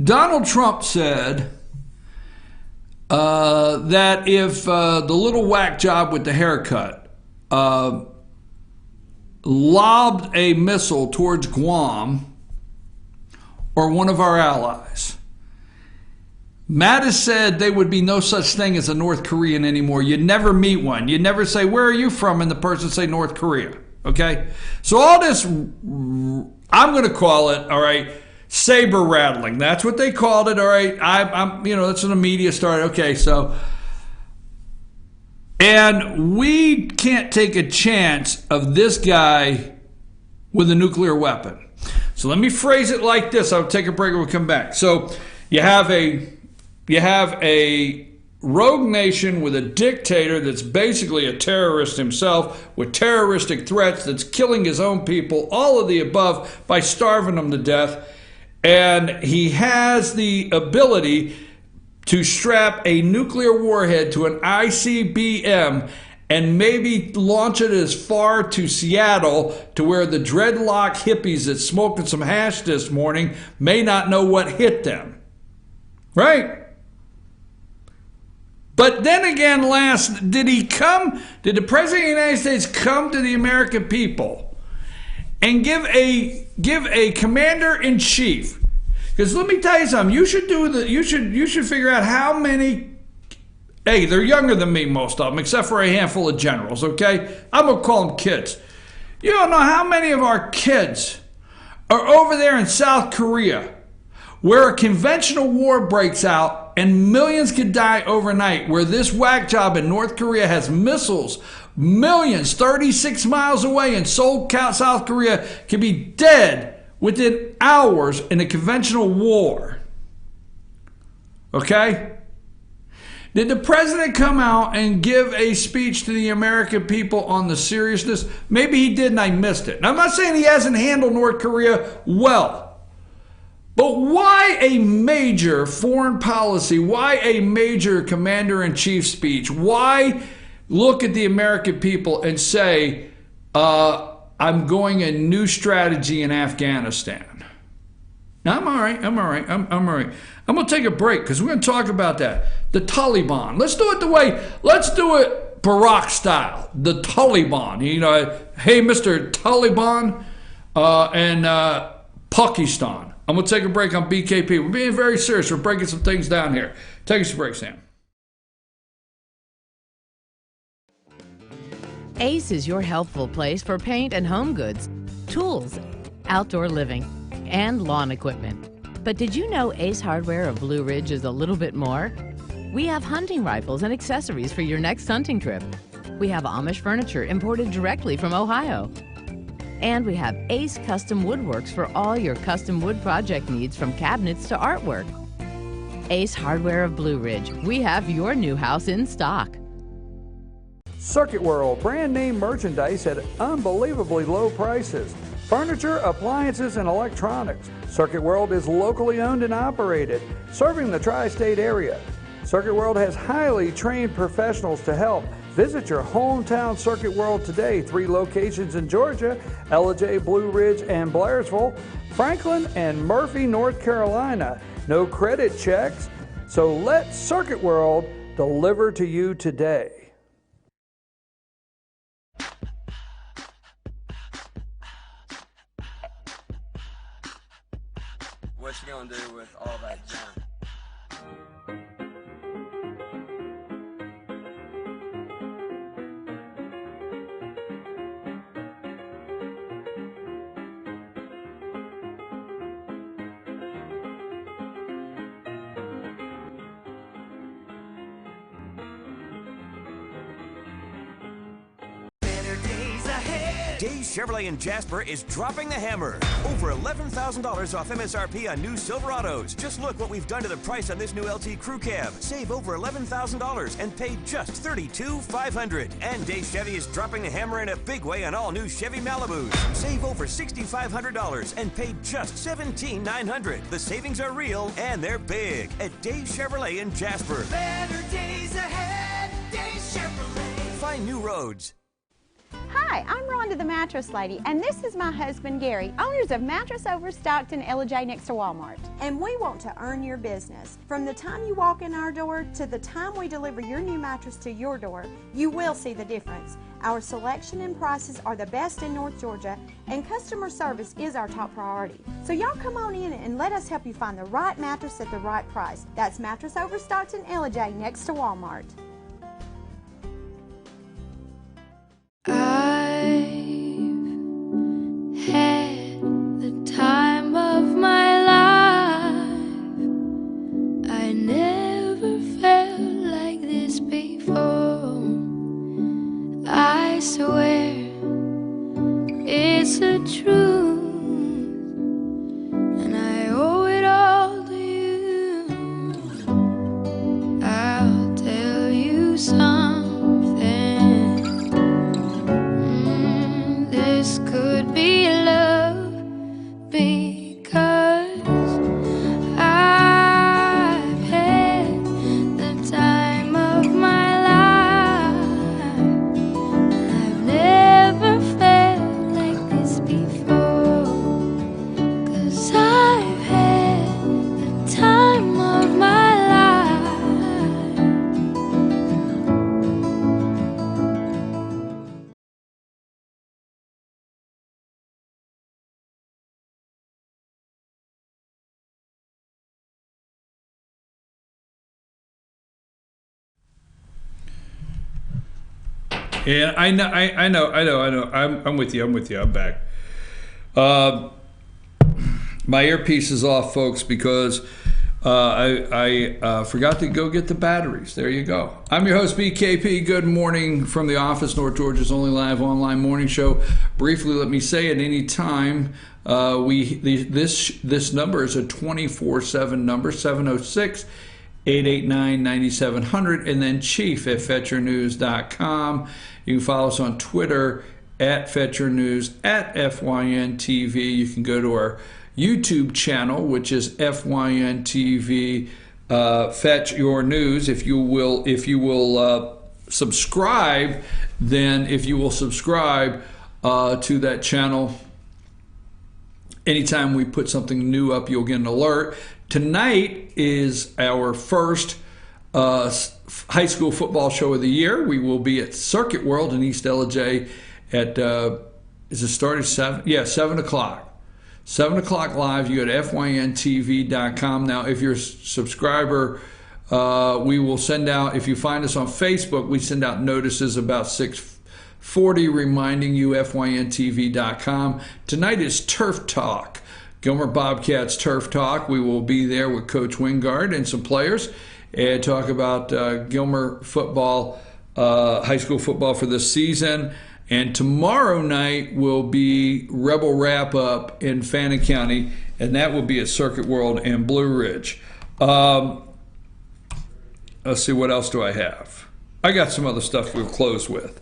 Donald Trump said that if the little whack job with the haircut lobbed a missile towards Guam or one of our allies, Mattis said there would be no such thing as a North Korean anymore. You'd never meet one. You'd never say, where are you from? And the person say North Korea. Okay? So all this, I'm going to call it, all right, saber rattling. That's what they called it, all right? I'm that's when the media started. Okay, so. And we can't take a chance of this guy with a nuclear weapon. So let me phrase it like this. I'll take a break and we'll come back. So you have a rogue nation with a dictator that's basically a terrorist himself with terroristic threats that's killing his own people, all of the above, by starving them to death. And he has the ability to strap a nuclear warhead to an ICBM and maybe launch it as far to Seattle to where the dreadlock hippies that smoked some hash this morning may not know what hit them. Right? But then again, did the President of the United States come to the American people and give a commander-in-chief? Because let me tell you something, you should figure out how many, hey, they're younger than me, most of them, except for a handful of generals, okay? I'm going to call them kids. You don't know how many of our kids are over there in South Korea where a conventional war breaks out and millions could die overnight, where this whack job in North Korea has missiles, millions 36 miles away in Seoul, South Korea, could be dead within hours in a conventional war. Okay? Did the president come out and give a speech to the American people on the seriousness? Maybe he did and I missed it. And I'm not saying he hasn't handled North Korea well. But why a major foreign policy? Why a major commander-in-chief speech? Why look at the American people and say, I'm going a new strategy in Afghanistan. Now, I'm all right. I'm all right. I'm all right. I'm going to take a break because we're going to talk about that. The Taliban. Let's do it let's do it Barack style. The Taliban. You know, hey, Mr. Taliban and Pakistan. I'm going to take a break on BKP. We're being very serious. We're breaking some things down here. Take us a break, Sam. Ace is your helpful place for paint and home goods, tools, outdoor living, and lawn equipment. But did you know Ace Hardware of Blue Ridge is a little bit more? We have hunting rifles and accessories for your next hunting trip. We have Amish furniture imported directly from Ohio. And we have Ace Custom Woodworks for all your custom wood project needs, from cabinets to artwork. Ace Hardware of Blue Ridge. We have your new house in stock. Circuit World, brand name merchandise at unbelievably low prices. Furniture, appliances, and electronics. Circuit World is locally owned and operated, serving the tri-state area. Circuit World has highly trained professionals to help. Visit your hometown Circuit World today. 3 locations in Georgia: Ellijay, Blue Ridge, and Blairsville, Franklin, and Murphy, North Carolina. No credit checks, so let Circuit World deliver to you today. What you gonna do with all that junk? Days Chevrolet in Jasper is dropping the hammer. Over $11,000 off MSRP on new Silverados. Just look what we've done to the price on this new LT Crew Cab. Save over $11,000 and pay just $32,500. And Days Chevy is dropping the hammer in a big way on all new Chevy Malibus. Save over $6,500 and pay just $17,900. The savings are real and they're big at Days Chevrolet in Jasper. Better days ahead, Days Chevrolet. Find new roads. Hi, I'm Rhonda the Mattress Lady, and this is my husband Gary, owners of Mattress Overstocked in Ellijay next to Walmart. And we want to earn your business. From the time you walk in our door to the time we deliver your new mattress to your door, you will see the difference. Our selection and prices are the best in North Georgia, and customer service is our top priority. So y'all come on in and let us help you find the right mattress at the right price. That's Mattress Overstocked in Ellijay next to Walmart. Had the time of my life. I never felt like this before. I swear it's the truth, and I owe it all to you. I'll tell you something. This could be love, because I've had the time of my life. I've never felt like this before, 'cause I've had the time of my life. Yeah, I know. I'm with you. I'm back. My earpiece is off, folks, because I forgot to go get the batteries. There you go. I'm your host, BKP. Good morning from the office, North Georgia's only live online morning show. Briefly, let me say, at any time, this number is a 24/7 number, 706-889-9700, and then chief at fetchernews.com. You can follow us on Twitter at Fetcher News, at FYN TV. You can go to our YouTube channel, which is FYN TV, Fetch Your News. If you will subscribe, then to that channel. Anytime we put something new up, you'll get an alert. Tonight is our first high school football show of the year. We will be at Circuit World in East LJ at, is it started 7? Yeah, 7 o'clock. 7 o'clock live. You go to fyntv.com. Now, if you're a subscriber, we will send out, if you find us on Facebook, we send out notices about 6:40 reminding you, fyntv.com. Tonight is Turf Talk, Gilmer Bobcats Turf Talk. We will be there with Coach Wingard and some players and talk about Gilmer football, high school football for this season. And tomorrow night will be Rebel Wrap-Up in Fannin County, and that will be at Circuit World in Blue Ridge. Let's see, what else do I have? I got some other stuff we'll close with.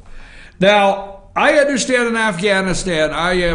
Now, I understand in Afghanistan,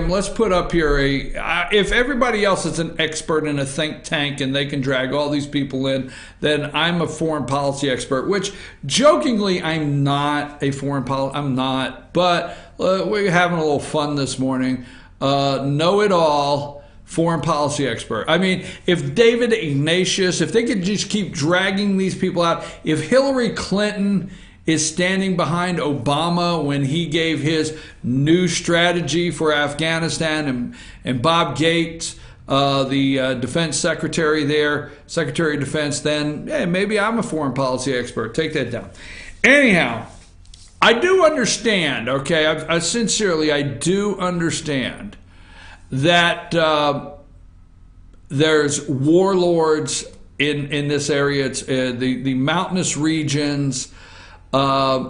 let's put up here if everybody else is an expert in a think tank and they can drag all these people in, then I'm a foreign policy expert, which jokingly, I'm not a foreign policy, I'm not, but we're having a little fun this morning. Know-it-all foreign policy expert. I mean, if David Ignatius, if they could just keep dragging these people out, if Hillary Clinton is standing behind Obama when he gave his new strategy for Afghanistan, and Bob Gates, the defense secretary there, Secretary of Defense, then maybe I'm a foreign policy expert. Take that down. Anyhow, I do understand, okay, I sincerely, I do understand that there's warlords in this area. It's the mountainous regions. I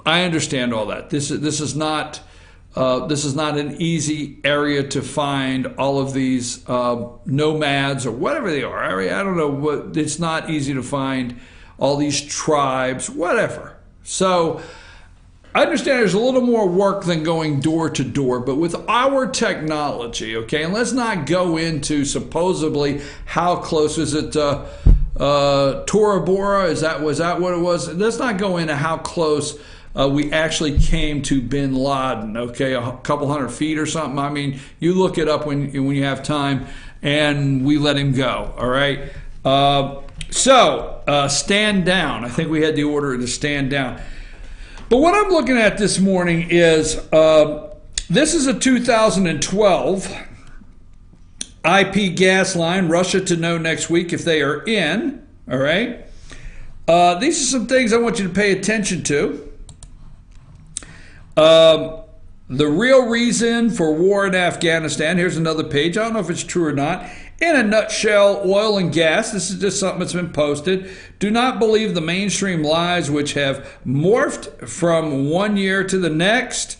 understand all that. This is not an easy area to find all of these nomads or whatever they are. I don't know what. It's not easy to find all these tribes, whatever. So I understand there's a little more work than going door to door, but with our technology, okay, and let's not go into supposedly how close is it. Tora Bora, was that what it was? Let's not go into how close we actually came to Bin Laden, okay, a couple 100 feet or something. I mean, you look it up when you have time, and we let him go, all right? So, stand down. I think we had the order to stand down. But what I'm looking at this morning is, this is a 2012 IP gas line, Russia to know next week if they are in, all right? These are some things I want you to pay attention to. The real reason for war in Afghanistan, here's another page. I don't know if it's true or not. In a nutshell, oil and gas, this is just something that's been posted. Do not believe the mainstream lies which have morphed from one year to the next.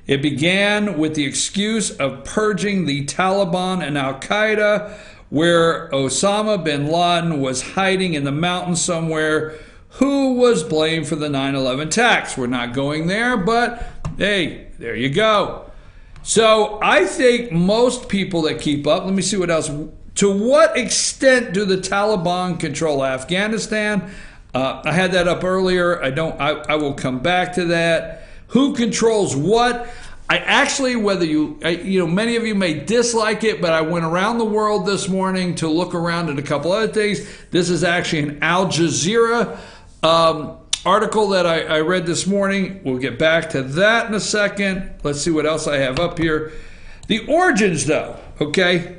It began with the excuse of purging the Taliban and Al-Qaeda, where Osama bin Laden was hiding in the mountains somewhere, who was blamed for the 9/11 attacks. We're not going there, but hey, there you go. So I think most people that keep up, let me see what else. To what extent do the Taliban control Afghanistan? I had that up earlier. I will come back to that. Who controls what? I actually, many of you may dislike it, but I went around the world this morning to look around at a couple other things. This is actually an Al Jazeera article that I read this morning. We'll get back to that in a second. Let's see what else I have up here. The origins, though, okay?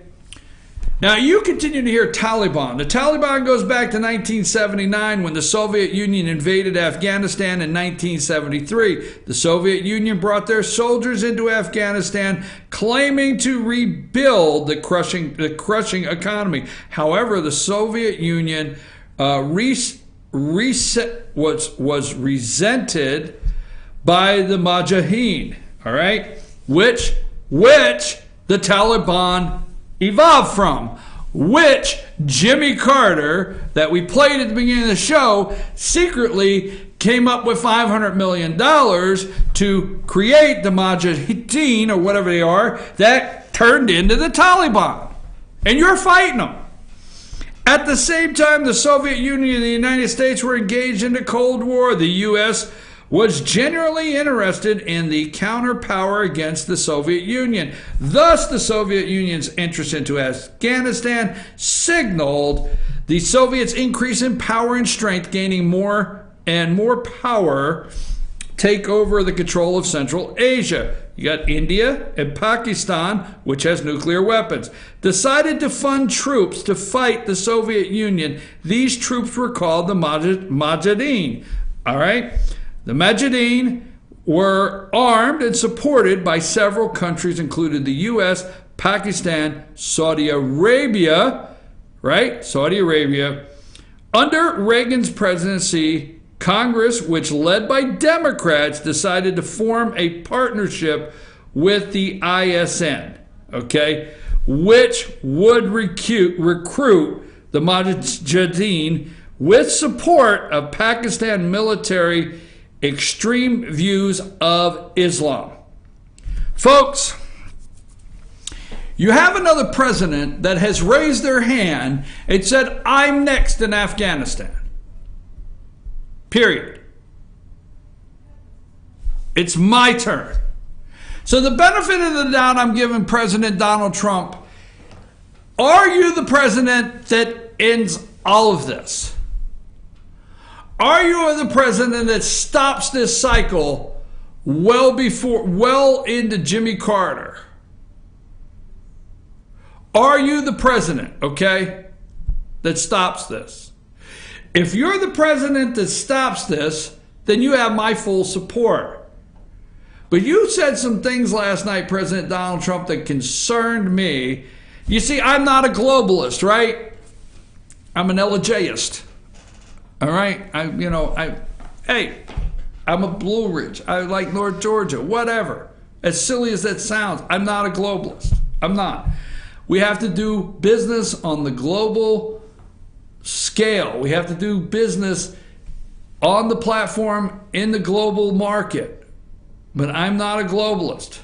Now, you continue to hear Taliban. The Taliban goes back to 1979 when the Soviet Union invaded Afghanistan in 1973. The Soviet Union brought their soldiers into Afghanistan, claiming to rebuild the crushing economy. However, the Soviet Union was resented by the Mujahidin, all right, which the Taliban evolved from, which Jimmy Carter, that we played at the beginning of the show, secretly came up with $500 million to create the Mujahideen, or whatever they are, that turned into the Taliban. And you're fighting them. At the same time, the Soviet Union and the United States were engaged in the Cold War. The U.S. was genuinely interested in the counterpower against the Soviet Union. Thus, the Soviet Union's interest into Afghanistan signaled the Soviets' increase in power and strength, gaining more and more power, take over the control of Central Asia. You got India and Pakistan, which has nuclear weapons, decided to fund troops to fight the Soviet Union. These troops were called the Mujahidin. All right? The Mujahidin were armed and supported by several countries, including the U.S., Pakistan, Saudi Arabia, right? Saudi Arabia. Under Reagan's presidency, Congress, which led by Democrats, decided to form a partnership with the ISN, okay, which would recruit the Mujahideen with support of Pakistan military extreme views of Islam. Folks, you have another president that has raised their hand and said, I'm next in Afghanistan. Period. It's my turn. So the benefit of the doubt I'm giving President Donald Trump, are you the president that ends all of this? Are you the president that stops this cycle well into Jimmy Carter? Are you the president, okay, that stops this? If you're the president that stops this, then you have my full support. But you said some things last night, President Donald Trump, that concerned me. You see, I'm not a globalist, right? I'm an LJist. All right? Hey, I'm a Blue Ridge. I like North Georgia, whatever. As silly as that sounds, I'm not a globalist. I'm not. We have to do business on the global scale. We have to do business on the platform in the global market. But I'm not a globalist.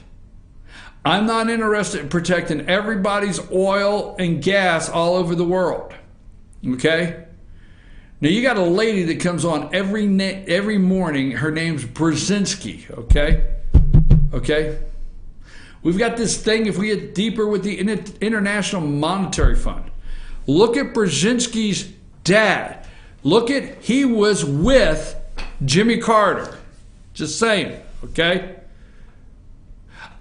I'm not interested in protecting everybody's oil and gas all over the world. Okay? Now you got a lady that comes on every morning. Her name's Brzezinski. Okay? Okay? We've got this thing, if we get deeper with the International Monetary Fund. Look at Brzezinski's dad. He was with Jimmy Carter. Just saying, okay?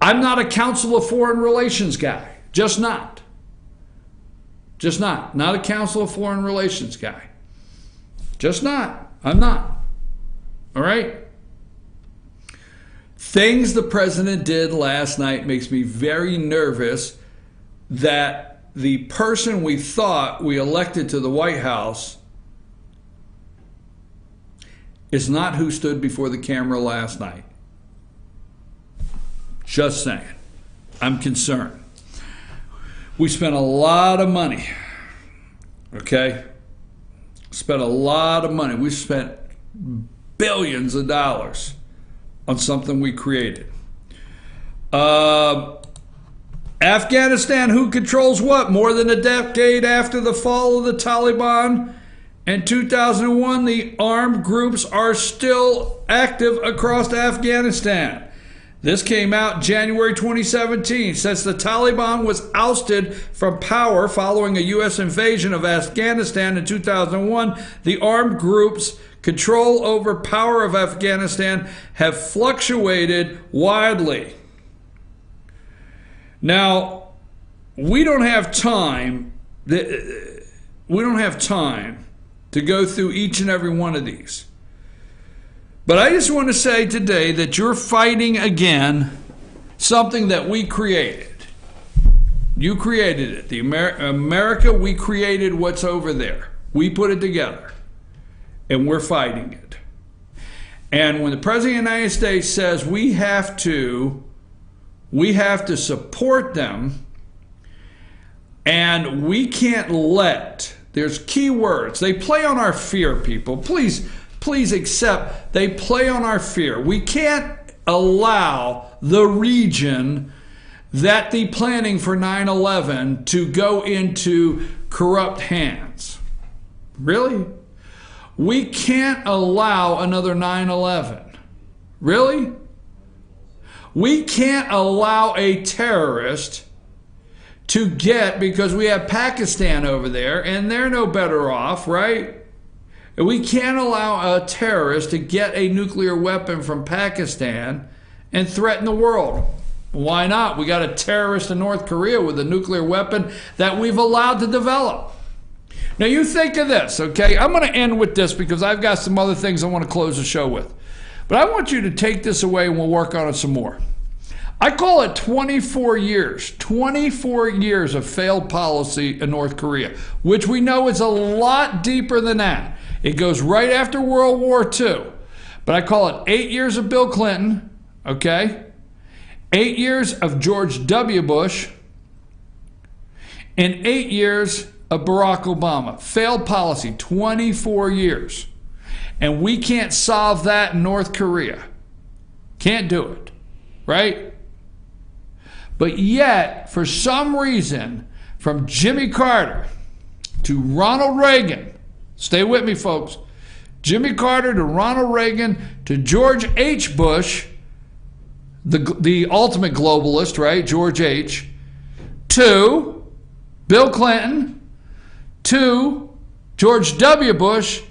I'm not a Council of Foreign Relations guy. Just not. Just not. Not a Council of Foreign Relations guy. Just not. I'm not. All right? Things the president did last night makes me very nervous that the person we thought we elected to the White House is not who stood before the camera last night. Just saying. I'm concerned. We spent a lot of money. Okay? Spent a lot of money. We spent billions of dollars on something we created. Afghanistan, who controls what? More than a decade after the fall of the Taliban in 2001, the armed groups are still active across Afghanistan. This came out January 2017. Since the Taliban was ousted from power following a U.S. invasion of Afghanistan in 2001, the armed groups' control over power of Afghanistan have fluctuated widely. Now, we don't have time to go through each and every one of these. But I just want to say today that you're fighting again something that we created. You created it. The America, we created what's over there. We put it together. And we're fighting it. And when the President of the United States says we have to support them, and we can't let, there's key words. They play on our fear, people. Please accept, they play on our fear. We can't allow the region that the planning for 9/11 to go into corrupt hands. Really? We can't allow another 9/11. Really? We can't allow a terrorist to get, because we have Pakistan over there and they're no better off, right? We can't allow a terrorist to get a nuclear weapon from Pakistan and threaten the world. Why not? We got a terrorist in North Korea with a nuclear weapon that we've allowed to develop. Now you think of this, okay? I'm going to end with this because I've got some other things I want to close the show with. But I want you to take this away and we'll work on it some more. I call it 24 years of failed policy in North Korea, which we know is a lot deeper than that. It goes right after World War II. But I call it 8 years of Bill Clinton, okay? 8 years of George W. Bush, and 8 years of Barack Obama. Failed policy, 24 years. And we can't solve that in North Korea. Can't do it, right? But yet, for some reason, from Jimmy Carter to Ronald Reagan, stay with me, folks, Jimmy Carter to Ronald Reagan to George H. Bush, the ultimate globalist, right, George H., to Bill Clinton, to George W. Bush,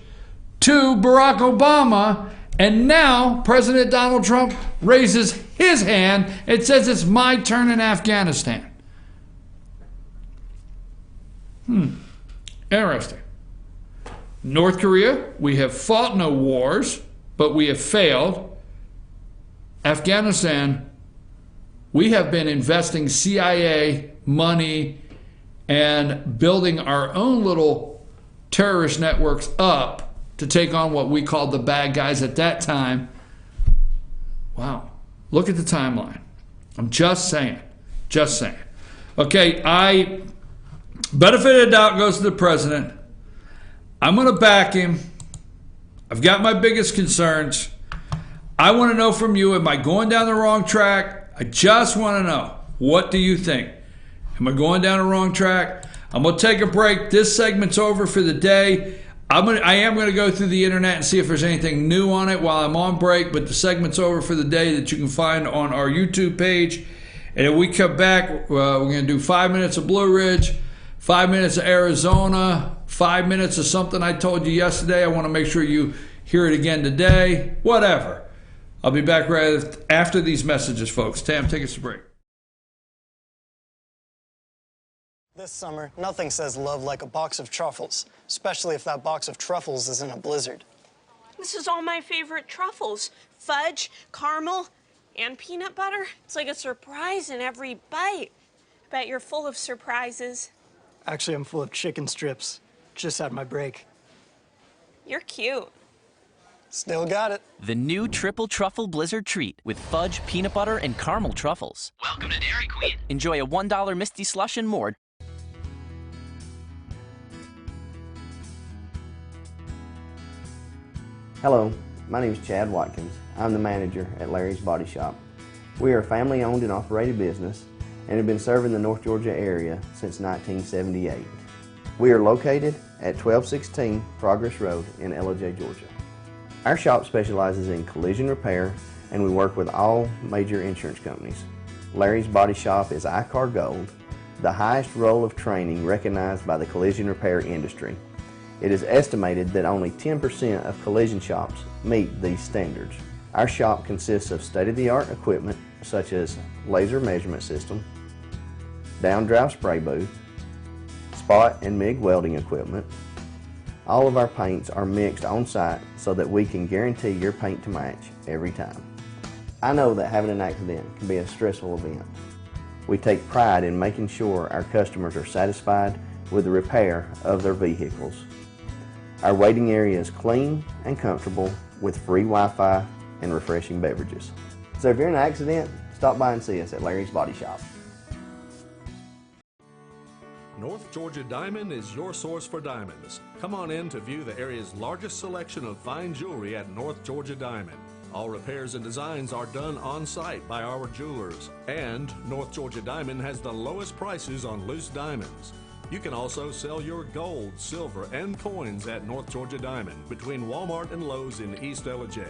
to Barack Obama, and now President Donald Trump raises his hand and says it's my turn in Afghanistan. Interesting. North Korea, we have fought no wars, but we have failed. Afghanistan, we have been investing CIA money and building our own little terrorist networks up to take on what we called the bad guys at that time. Wow. Look at the timeline. I'm just saying. Just saying. Okay, benefit of the doubt goes to the president. I'm going to back him. I've got my biggest concerns. I want to know from you, am I going down the wrong track? I just want to know. What do you think? Am I going down the wrong track? I'm going to take a break. This segment's over for the day. I am going to go through the internet and see if there's anything new on it while I'm on break, but the segment's over for the day that you can find on our YouTube page. And if we come back, we're going to do 5 minutes of Blue Ridge, 5 minutes of Arizona, 5 minutes of something I told you yesterday. I want to make sure you hear it again today. Whatever. I'll be back right after these messages, folks. Tam, take us to break. This summer, nothing says love like a box of truffles, especially if that box of truffles is in a blizzard. This is all my favorite truffles. Fudge, caramel, and peanut butter. It's like a surprise in every bite. Bet you're full of surprises. Actually, I'm full of chicken strips. Just had my break. You're cute. Still got it. The new Triple Truffle Blizzard Treat with fudge, peanut butter, and caramel truffles. Welcome to Dairy Queen. Enjoy a $1 Misty Slush and more. Hello, my name is Chad Watkins. I'm the manager at Larry's Body Shop. We are a family-owned and operated business and have been serving the North Georgia area since 1978. We are located at 1216 Progress Road in LJ, Georgia. Our shop specializes in collision repair and we work with all major insurance companies. Larry's Body Shop is ICAR Gold, the highest role of training recognized by the collision repair industry. It is estimated that only 10% of collision shops meet these standards. Our shop consists of state-of-the-art equipment such as laser measurement system, down-drive spray booth, spot and MIG welding equipment. All of our paints are mixed on-site so that we can guarantee your paint to match every time. I know that having an accident can be a stressful event. We take pride in making sure our customers are satisfied with the repair of their vehicles. Our waiting area is clean and comfortable with free Wi-Fi and refreshing beverages. So if you're in an accident, stop by and see us at Larry's Body Shop. North Georgia Diamond is your source for diamonds. Come on in to view the area's largest selection of fine jewelry at North Georgia Diamond. All repairs and designs are done on-site by our jewelers. And North Georgia Diamond has the lowest prices on loose diamonds. You can also sell your gold, silver, and coins at North Georgia Diamond between Walmart and Lowe's in East LJ.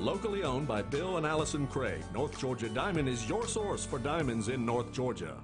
Locally owned by Bill and Allison Craig, North Georgia Diamond is your source for diamonds in North Georgia.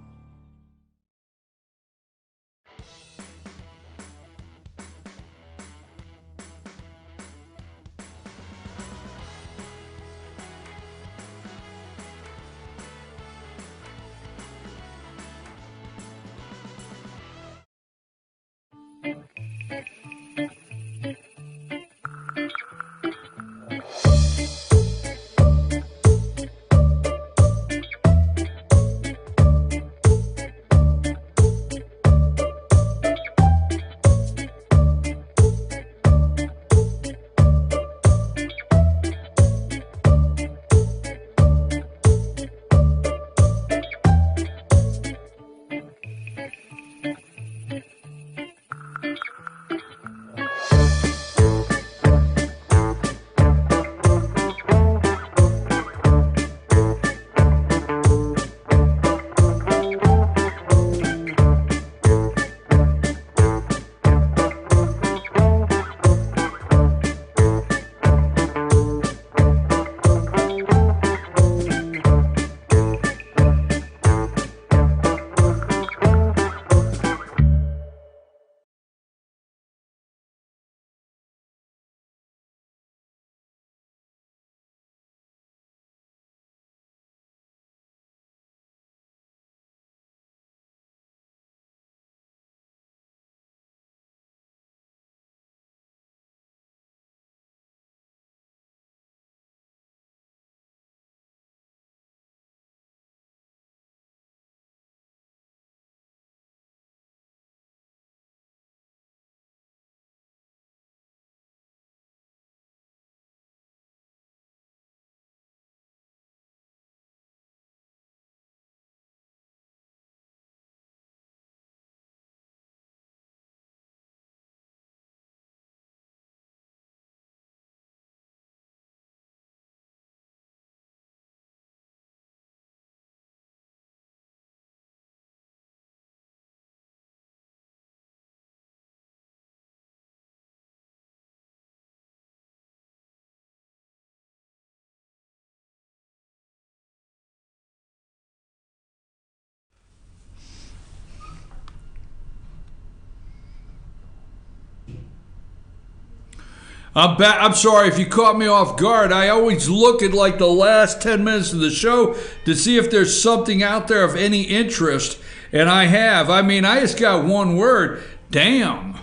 I'm sorry if you caught me off guard. I always look at like the last 10 minutes of the show to see if there's something out there of any interest. And I have. I mean, I just got one word. Damn.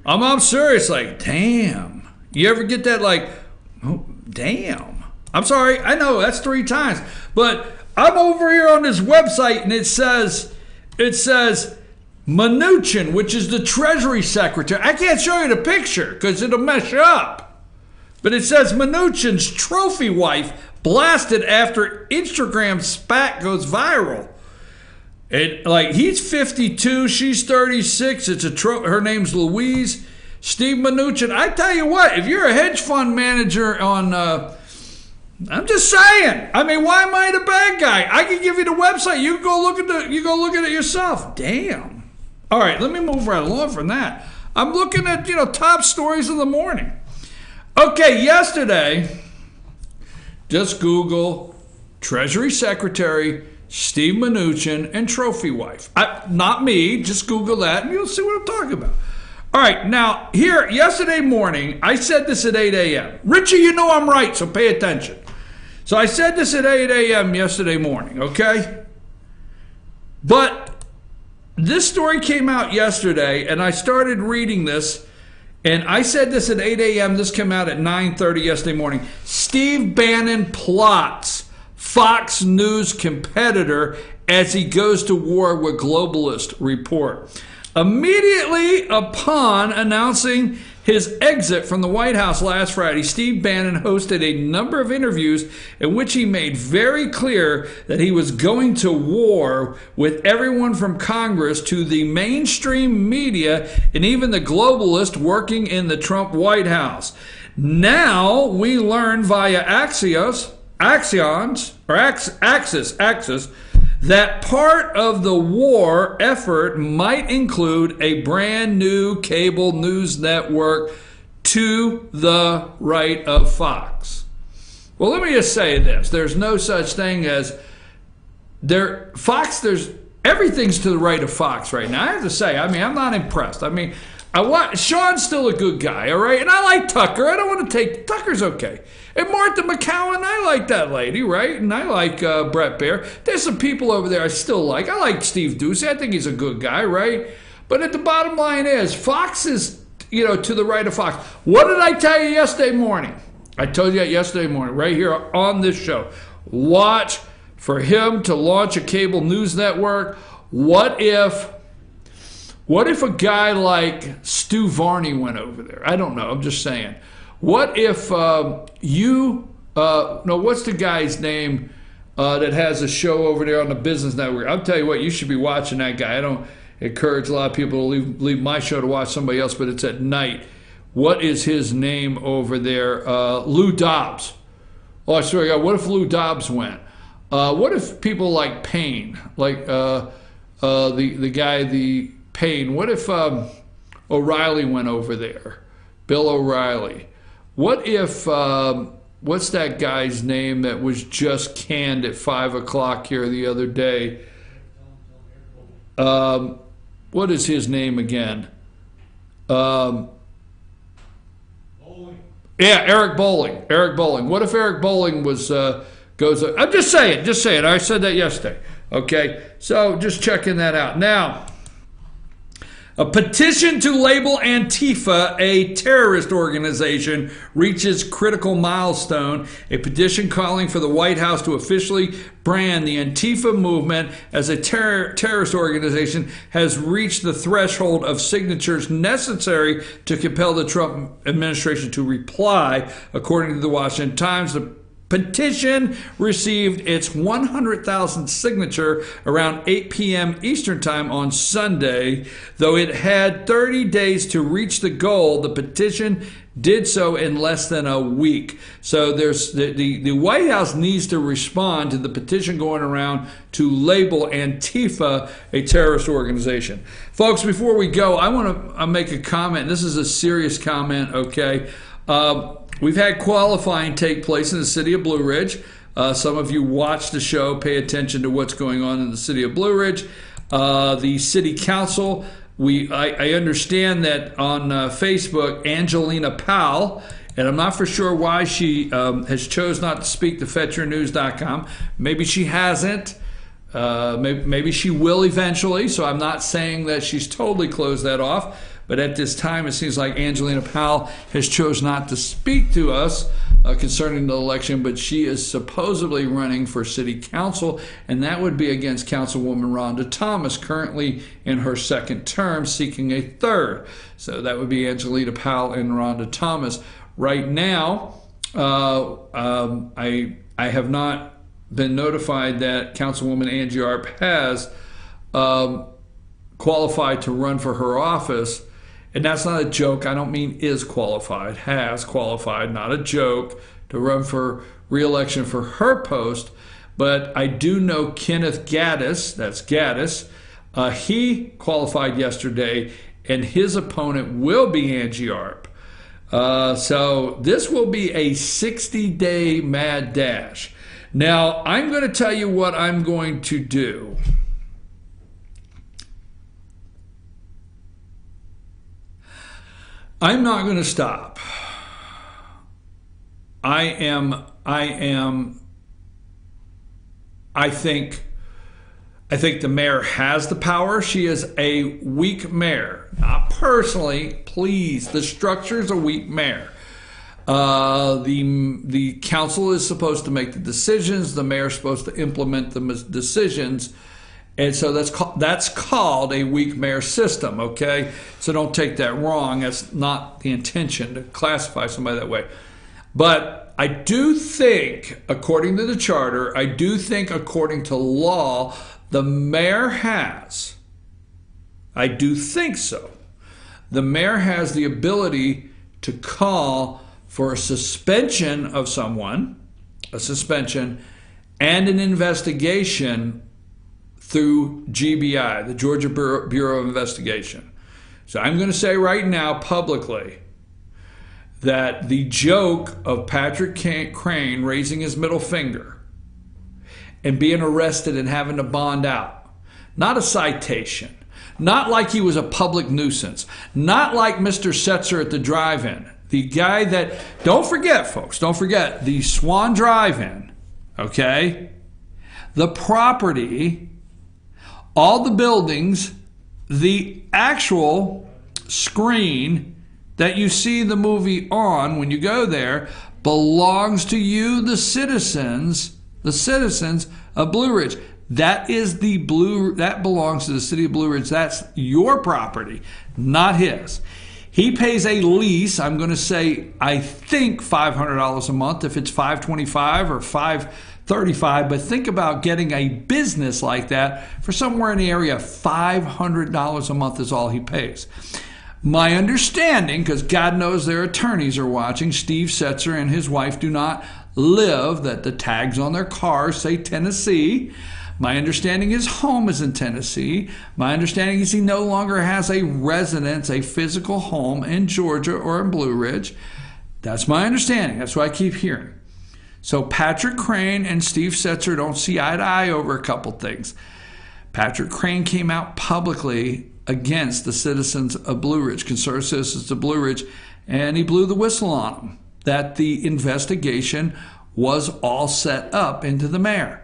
I'm serious. Like, damn. You ever get that like, oh, damn. I'm sorry. I know that's 3 times. But I'm over here on this website and it says Mnuchin, which is the Treasury Secretary. I can't show you the picture because it'll mess you up. But it says Mnuchin's trophy wife blasted after Instagram spat goes viral. And like he's 52, she's 36. Her name's Louise. Steve Mnuchin. I tell you what, if you're a hedge fund manager on, I'm just saying. I mean, why am I the bad guy? I can give you the website. You can go look at it yourself. Damn. All right, let me move right along from that. I'm looking at, top stories of the morning. Okay, yesterday, just Google Treasury Secretary Steve Mnuchin and trophy wife. Not me, just Google that and you'll see what I'm talking about. All right, now here, yesterday morning, I said this at 8 a.m. Richie, you know I'm right, so pay attention. So I said this at 8 a.m. yesterday morning, okay? But this story came out yesterday, and I started reading this, and I said this at 8 a.m. This came out at 9:30 yesterday morning. Steve Bannon plots Fox News competitor as he goes to war with globalist report. Immediately upon announcing his exit from the White House last Friday, Steve Bannon hosted a number of interviews in which he made very clear that he was going to war with everyone from Congress to the mainstream media and even the globalists working in the Trump White House. Now we learn via Axios that part of the war effort might include a brand new cable news network to the right of Fox. Well, let me just say this. There's no such thing as Fox. Everything's to the right of Fox right now. I have to say, I mean, I'm not impressed. I mean, Sean's still a good guy, all right? And I like Tucker. I don't want to take... Tucker's okay. And Martha McCowan, I like that lady, right? And I like Brett Baer. There's some people over there I still like. I like Steve Ducey. I think he's a good guy, right? But at the bottom line is, Fox is, to the right of Fox. What did I tell you yesterday morning? I told you that yesterday morning, right here on this show. Watch for him to launch a cable news network. What if a guy like Stu Varney went over there? I don't know. I'm just saying. What if what's the guy's name that has a show over there on the Business Network? I'll tell you what, you should be watching that guy. I don't encourage a lot of people to leave my show to watch somebody else, but it's at night. What is his name over there? Lou Dobbs. Oh, I swear to God, what if Lou Dobbs went? What if people like Payne, like the guy, Payne, what if O'Reilly went over there? Bill O'Reilly. What if, what's that guy's name that was just canned at 5 o'clock here the other day? What is his name again? Yeah, Eric Bolling. Eric Bolling. What if Eric Bolling goes... I'm just saying. I said that yesterday. Okay? So just checking that out. Now, a petition to label Antifa a terrorist organization reaches critical milestone. A petition calling for the White House to officially brand the Antifa movement as a terrorist organization has reached the threshold of signatures necessary to compel the Trump administration to reply. According to the Washington Times, the petition received its 100,000th signature around 8 p.m. Eastern Time on Sunday. Though it had 30 days to reach the goal, the petition did so in less than a week. So there's the White House needs to respond to the petition going around to label Antifa a terrorist organization. Folks, before we go, I want to make a comment. This is a serious comment, okay? We've had qualifying take place in the city of Blue Ridge. Some of you watch the show, pay attention to what's going on in the city of Blue Ridge. The city council, I understand that on Facebook, Angelina Powell, and I'm not for sure why she has chose not to speak to FetcherNews.com. Maybe she hasn't. Maybe she will eventually, so I'm not saying that she's totally closed that off. But at this time, it seems like Angelina Powell has chosen not to speak to us concerning the election, but she is supposedly running for city council, and that would be against Councilwoman Rhonda Thomas, currently in her second term, seeking a third. So that would be Angelina Powell and Rhonda Thomas. Right now, I have not been notified that Councilwoman Angie Arp has qualified to run for her office. And that's not a joke. I don't mean is qualified, has qualified, not a joke, to run for re-election for her post. But I do know Kenneth Gaddis, that's Gaddis, he qualified yesterday, and his opponent will be Angie Arp. So this will be a 60-day mad dash. Now, I'm going to tell you what I'm going to do. I'm not going to stop. I think the mayor has the power. She is a weak mayor. Not personally, please. The structure is a weak mayor. The council is supposed to make the decisions. The mayor is supposed to implement the decisions. And so that's called a weak mayor system, okay? So don't take that wrong. That's not the intention to classify somebody that way. But I do think, according to the charter, I do think according to law, the mayor has, I do think so, the mayor has the ability to call for a suspension of someone, a suspension, and an investigation through GBI, the Georgia Bureau of Investigation. So I'm going to say right now publicly that the joke of Patrick Crane raising his middle finger and being arrested and having to bond out, not a citation, not like he was a public nuisance, not like Mr. Setzer at the drive-in, the guy that, don't forget, folks, don't forget, the Swan Drive-In, okay? The property, all the buildings, the actual screen that you see the movie on when you go there belongs to you, the citizens of Blue Ridge. That belongs to the city of Blue Ridge. That's your property, not his. He pays a lease, I'm going to say, I think $500 a month, if it's $525 or $535, but think about getting a business like that for somewhere in the area. $500 a month is all he pays. My understanding, because God knows their attorneys are watching, Steve Setzer and his wife do not live, that the tags on their cars say Tennessee. My understanding his home is in Tennessee. My understanding is he no longer has a residence, a physical home in Georgia or in Blue Ridge. That's my understanding. That's what I keep hearing. So Patrick Crane and Steve Setzer don't see eye to eye over a couple things. Patrick Crane came out publicly against the citizens of Blue Ridge, conservative citizens of Blue Ridge, and he blew the whistle on them that the investigation was all set up into the mayor.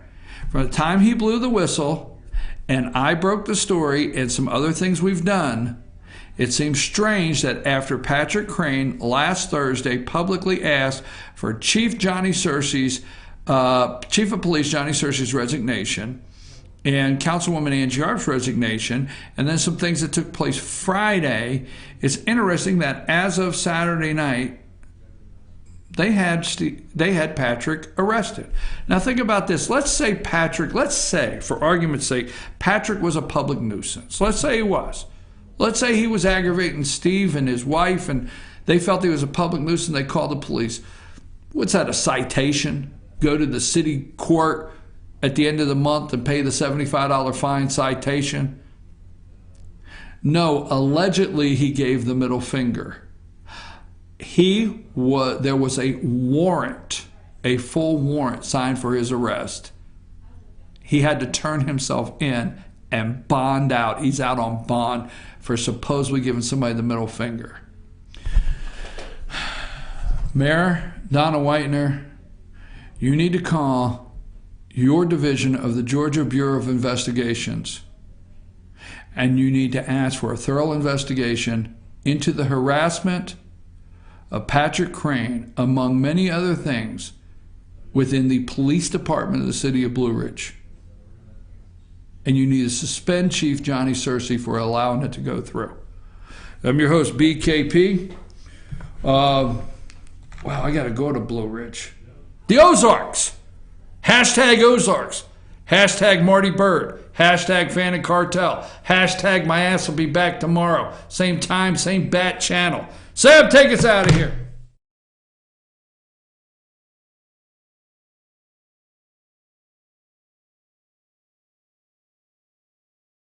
From the time he blew the whistle and I broke the story and some other things we've done, it seems strange that after Patrick Crane last Thursday publicly asked for Chief of Police Johnny Searcy's resignation and Councilwoman Angie Harp's resignation, and then some things that took place Friday, it's interesting that as of Saturday night, they had Patrick arrested. Now think about this. Let's say, for argument's sake, Patrick was a public nuisance. Let's say he was. Let's say he was aggravating Steve and his wife, and they felt he was a public nuisance. They called the police. What's that, a citation? Go to the city court at the end of the month and pay the $75 fine citation? No, allegedly he gave the middle finger. There was a warrant, a full warrant signed for his arrest. He had to turn himself in and bond out. He's out on bond for supposedly giving somebody the middle finger. Mayor Donna Whitener, you need to call your division of the Georgia Bureau of Investigations, and you need to ask for a thorough investigation into the harassment of Patrick Crane, among many other things, within the police department of the city of Blue Ridge. And you need to suspend Chief Johnny Searcy for allowing it to go through. I'm your host, BKP. Wow, I got to go to Blue Ridge. The Ozarks. Hashtag Ozarks. Hashtag Marty Bird. Hashtag Fannin Cartel. Hashtag my ass will be back tomorrow. Same time, same bat channel. Sam, take us out of here.